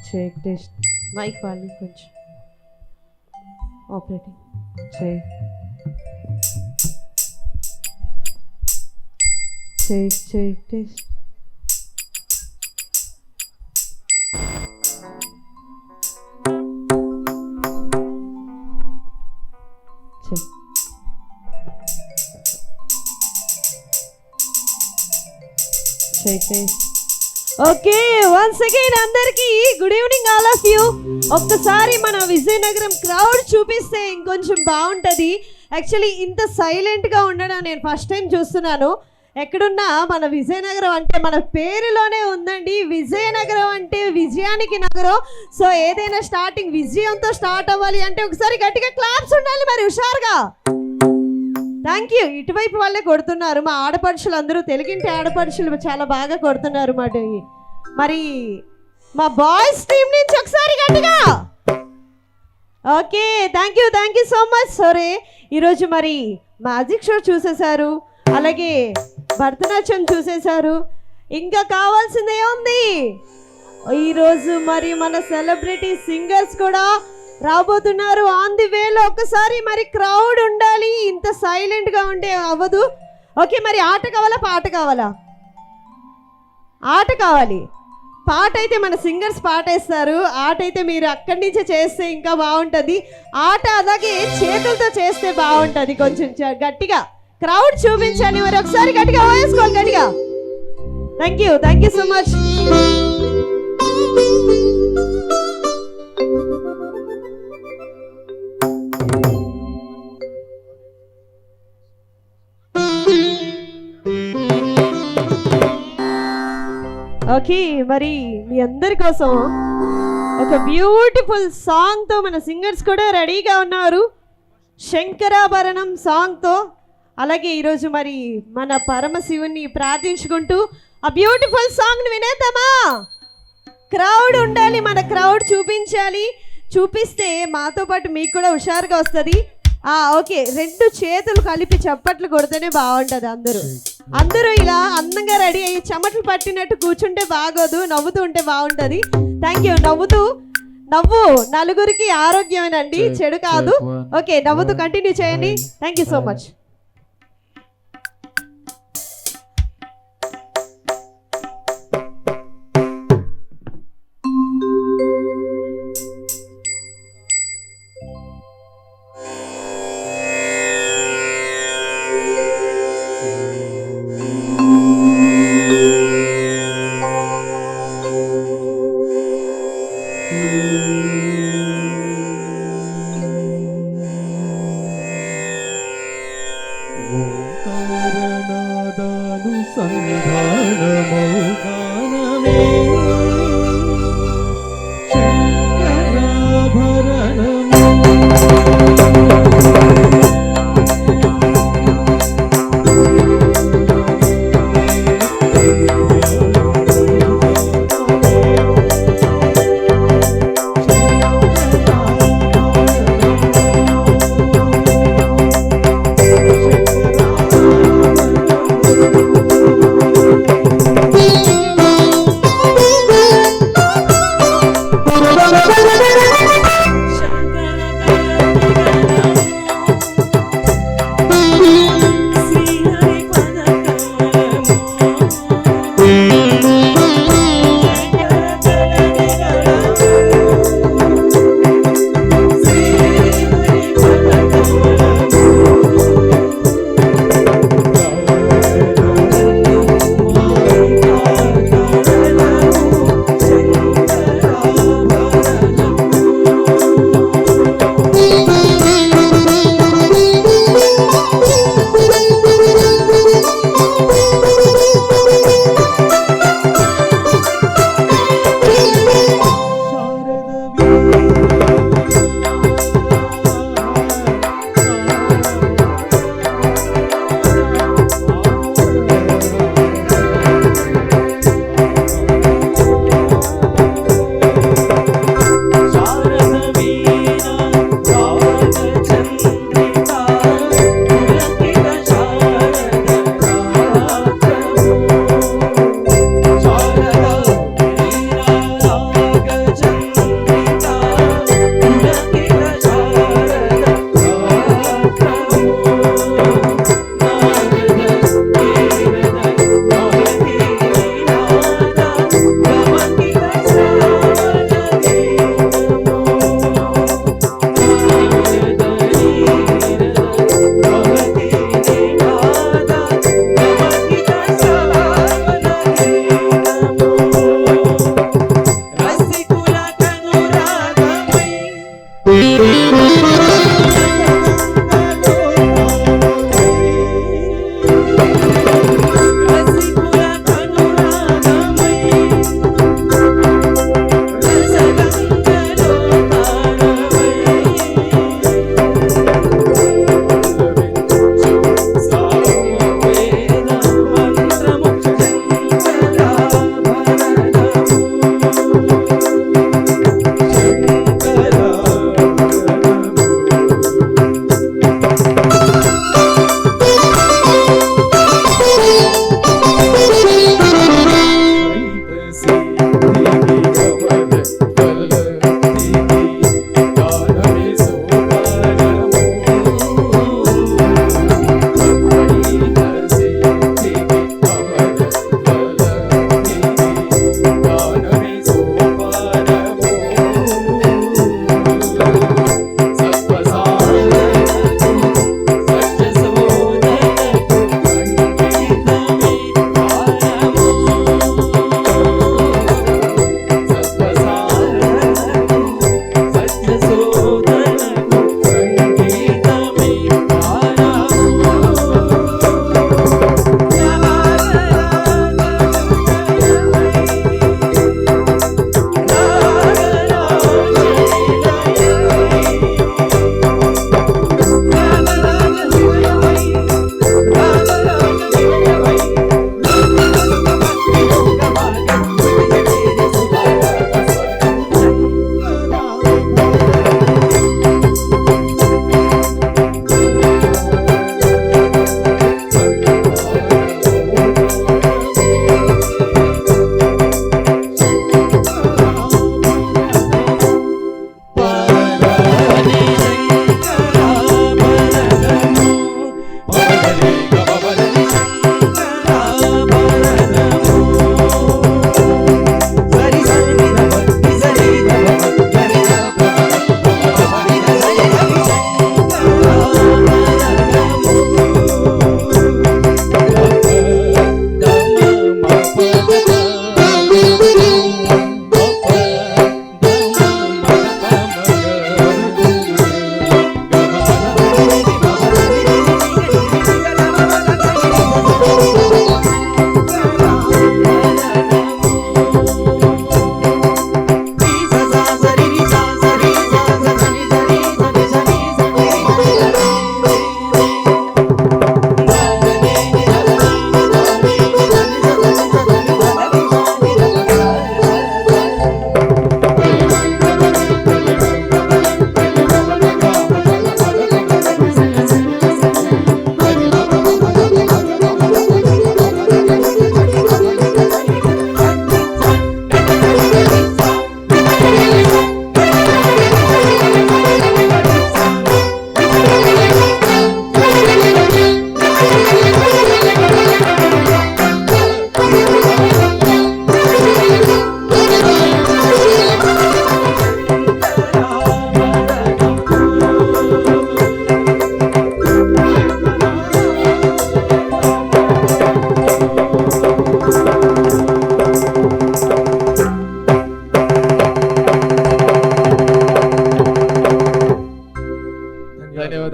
చెక్ టెస్ట్ మైక్ వాళ్ళు కొంచెం operating check check check test check check test. Okay, once again అందరికీ good evening all of you. ఒక్కసారి మన విజయనగరం క్రౌడ్ చూపిస్తే ఇంకొంచెం బాగుంటుంది. యాక్చువల్లీ ఇంత సైలెంట్గా ఉండడం నేను ఫస్ట్ టైం చూస్తున్నాను. ఎక్కడున్నా మన విజయనగరం అంటే మన పేరులోనే ఉందండి. విజయనగరం అంటే విజయానికి నగరం. సో ఏదైనా స్టార్టింగ్ విజయంతో స్టార్ట్ అవ్వాలి అంటే ఒకసారి గట్టిగా క్లాప్స్ ఉండాలి మరి హుషారుగా. Thank you. ఇటువైపు వాళ్ళే కొడుతున్నారు మా ఆడపడుచులు అందరూ, తెలుగింటి ఆడపడుచులు చాలా బాగా కొడుతున్నారు మాట. మరి మా బాయ్స్ టీం నుంచి ఒకసారి గట్టిగా. Okay, thank you so much. సరే, ఈరోజు మరి మ్యాజిక్ షో చూసేశారు, అలాగే భరతనాట్యం చూసేశారు. ఇంకా కావాల్సిందే ఉంది. ఈరోజు మరి మన సెలబ్రిటీ సింగర్స్ కూడా రాబోతున్నారు ఆన్ ది వేలో. ఒకసారి మరి క్రౌడ్ ఉండాలి, ఇంత సైలెంట్గా ఉంటే అవ్వదు. ఓకే, మరి ఆట కావాలా పాట కావాలా? ఆట కావాలి. పాట అయితే మన సింగర్స్ పాట వేస్తారు, ఆట అయితే మీరు అక్కడి నుంచే చేస్తే ఇంకా బాగుంటుంది. ఆట అలాగే చేతులతో చేస్తే బాగుంటుంది. కొంచెం గట్టిగా క్రౌడ్ చూపించాలి. మరి ఒకసారి గట్టిగా వేసుకోవాలి గట్టిగా. Thank you so much. Okay, మరి మీ అందరి కోసం ఒక బ్యూటిఫుల్ సాంగ్తో మన సింగర్స్ కూడా రెడీగా ఉన్నారు. శంకరాభరణం సాంగ్తో. అలాగే ఈరోజు మరి మన పరమశివుని ప్రార్థించుకుంటూ ఆ బ్యూటిఫుల్ సాంగ్ని వినేద్దామా? క్రౌడ్ ఉండాలి, మన క్రౌడ్ చూపించాలి. చూపిస్తే మాతో పాటు మీకు కూడా హుషారుగా వస్తుంది. ఓకే, రెండు చేతులు కలిపి చప్పట్లు కొడితేనే బాగుంటుంది. అందరూ ఇలా అందంగా రెడీ అయ్యి చెమటలు పట్టినట్టు కూర్చుంటే బాగోదు, నవ్వుతూ ఉంటే బాగుంటుంది. Thank you. నవ్వు నలుగురికి ఆరోగ్యమేనండి, చెడు కాదు. ఓకే, నవ్వుతూ కంటిన్యూ చేయండి. Thank you so much.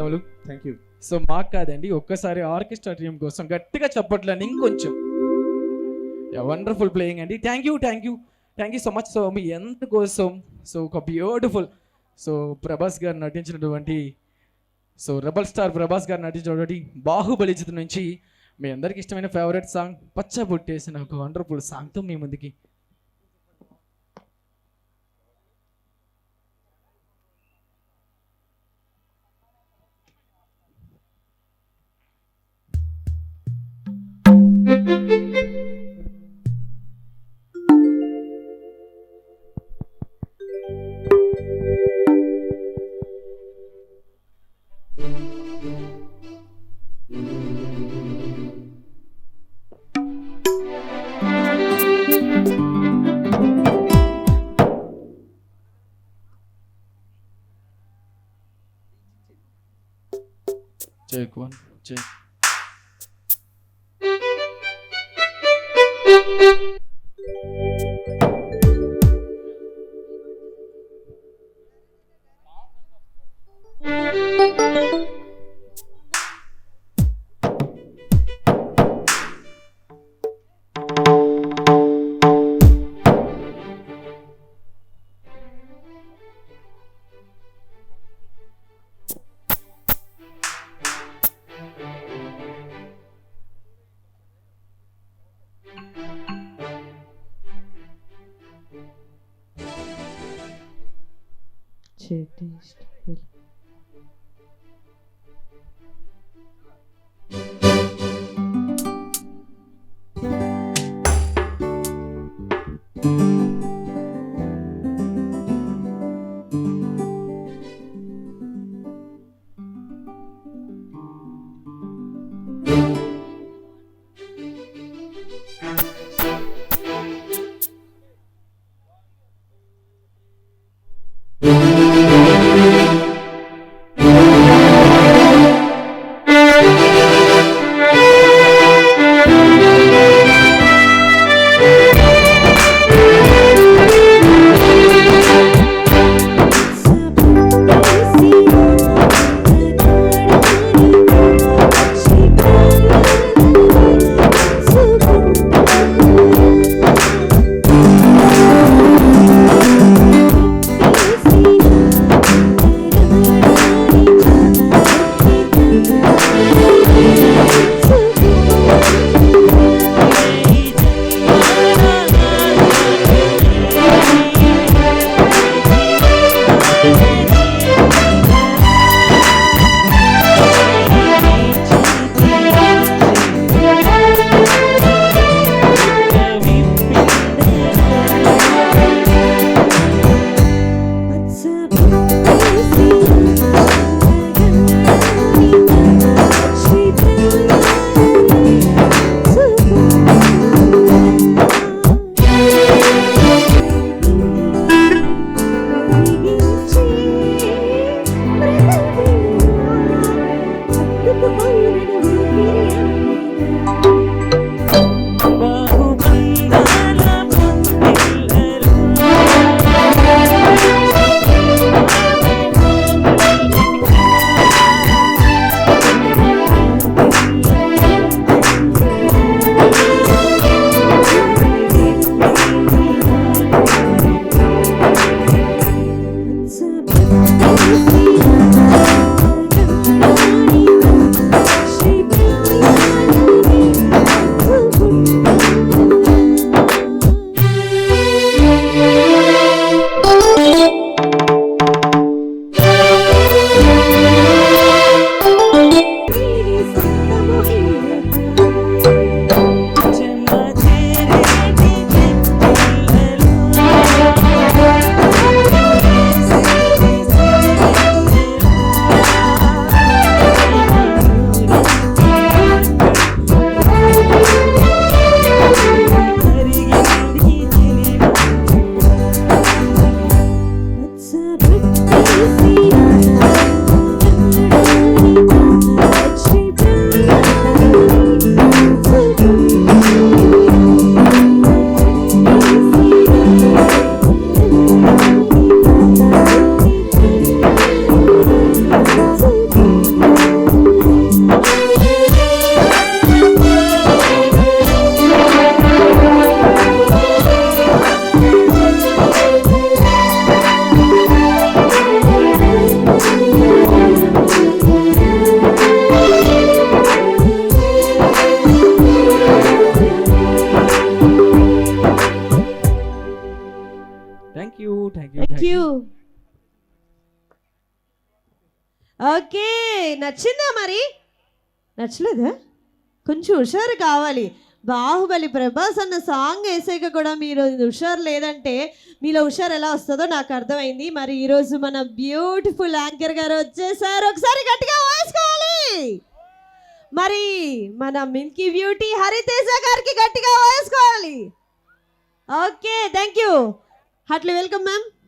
ధన్యవాదాలు. Thank you. సో మాకు కాదండి, ఒక్కసారి ఆర్కెస్ట్రా టీం కోసం గట్టిగా చెప్పట్లని ఇంకొంచెం. వండర్ఫుల్ ప్లేయింగ్ అండి. Thank you so much. So మీ ఎంత కోసం సో ఒక బ్యూటిఫుల్ సో ప్రభాస్ గారు నటించినటువంటి సో రెబల్ స్టార్ ప్రభాస్ గారు నటించినటువంటి బాహుబలి చిత్రం నుంచి మీ అందరికి ఇష్టమైన ఫేవరెట్ సాంగ్ పచ్చబొట్టేసిన ఒక వండర్ఫుల్ సాంగ్తో మీ ముందుకి. Take one, take. నచ్చిందా మరి? నచ్చలేదా? కొంచెం హుషారు కావాలి. బాహుబలి ప్రభాస్ అన్న సాంగ్ వేసాక కూడా మీరు హుషారు లేదంటే మీలో హుషారు ఎలా వస్తుందో నాకు అర్థమైంది. మరి ఈరోజు మన బ్యూటిఫుల్ యాంకర్ గారు వచ్చేసారు. ఒకసారి గట్టిగా వేసుకోవాలి. మరి మన మిల్కీ బ్యూటీ హరితేజ గారికి గట్టిగా వేసుకోవాలి. Okay, thank you. Heartly welcome ma'am.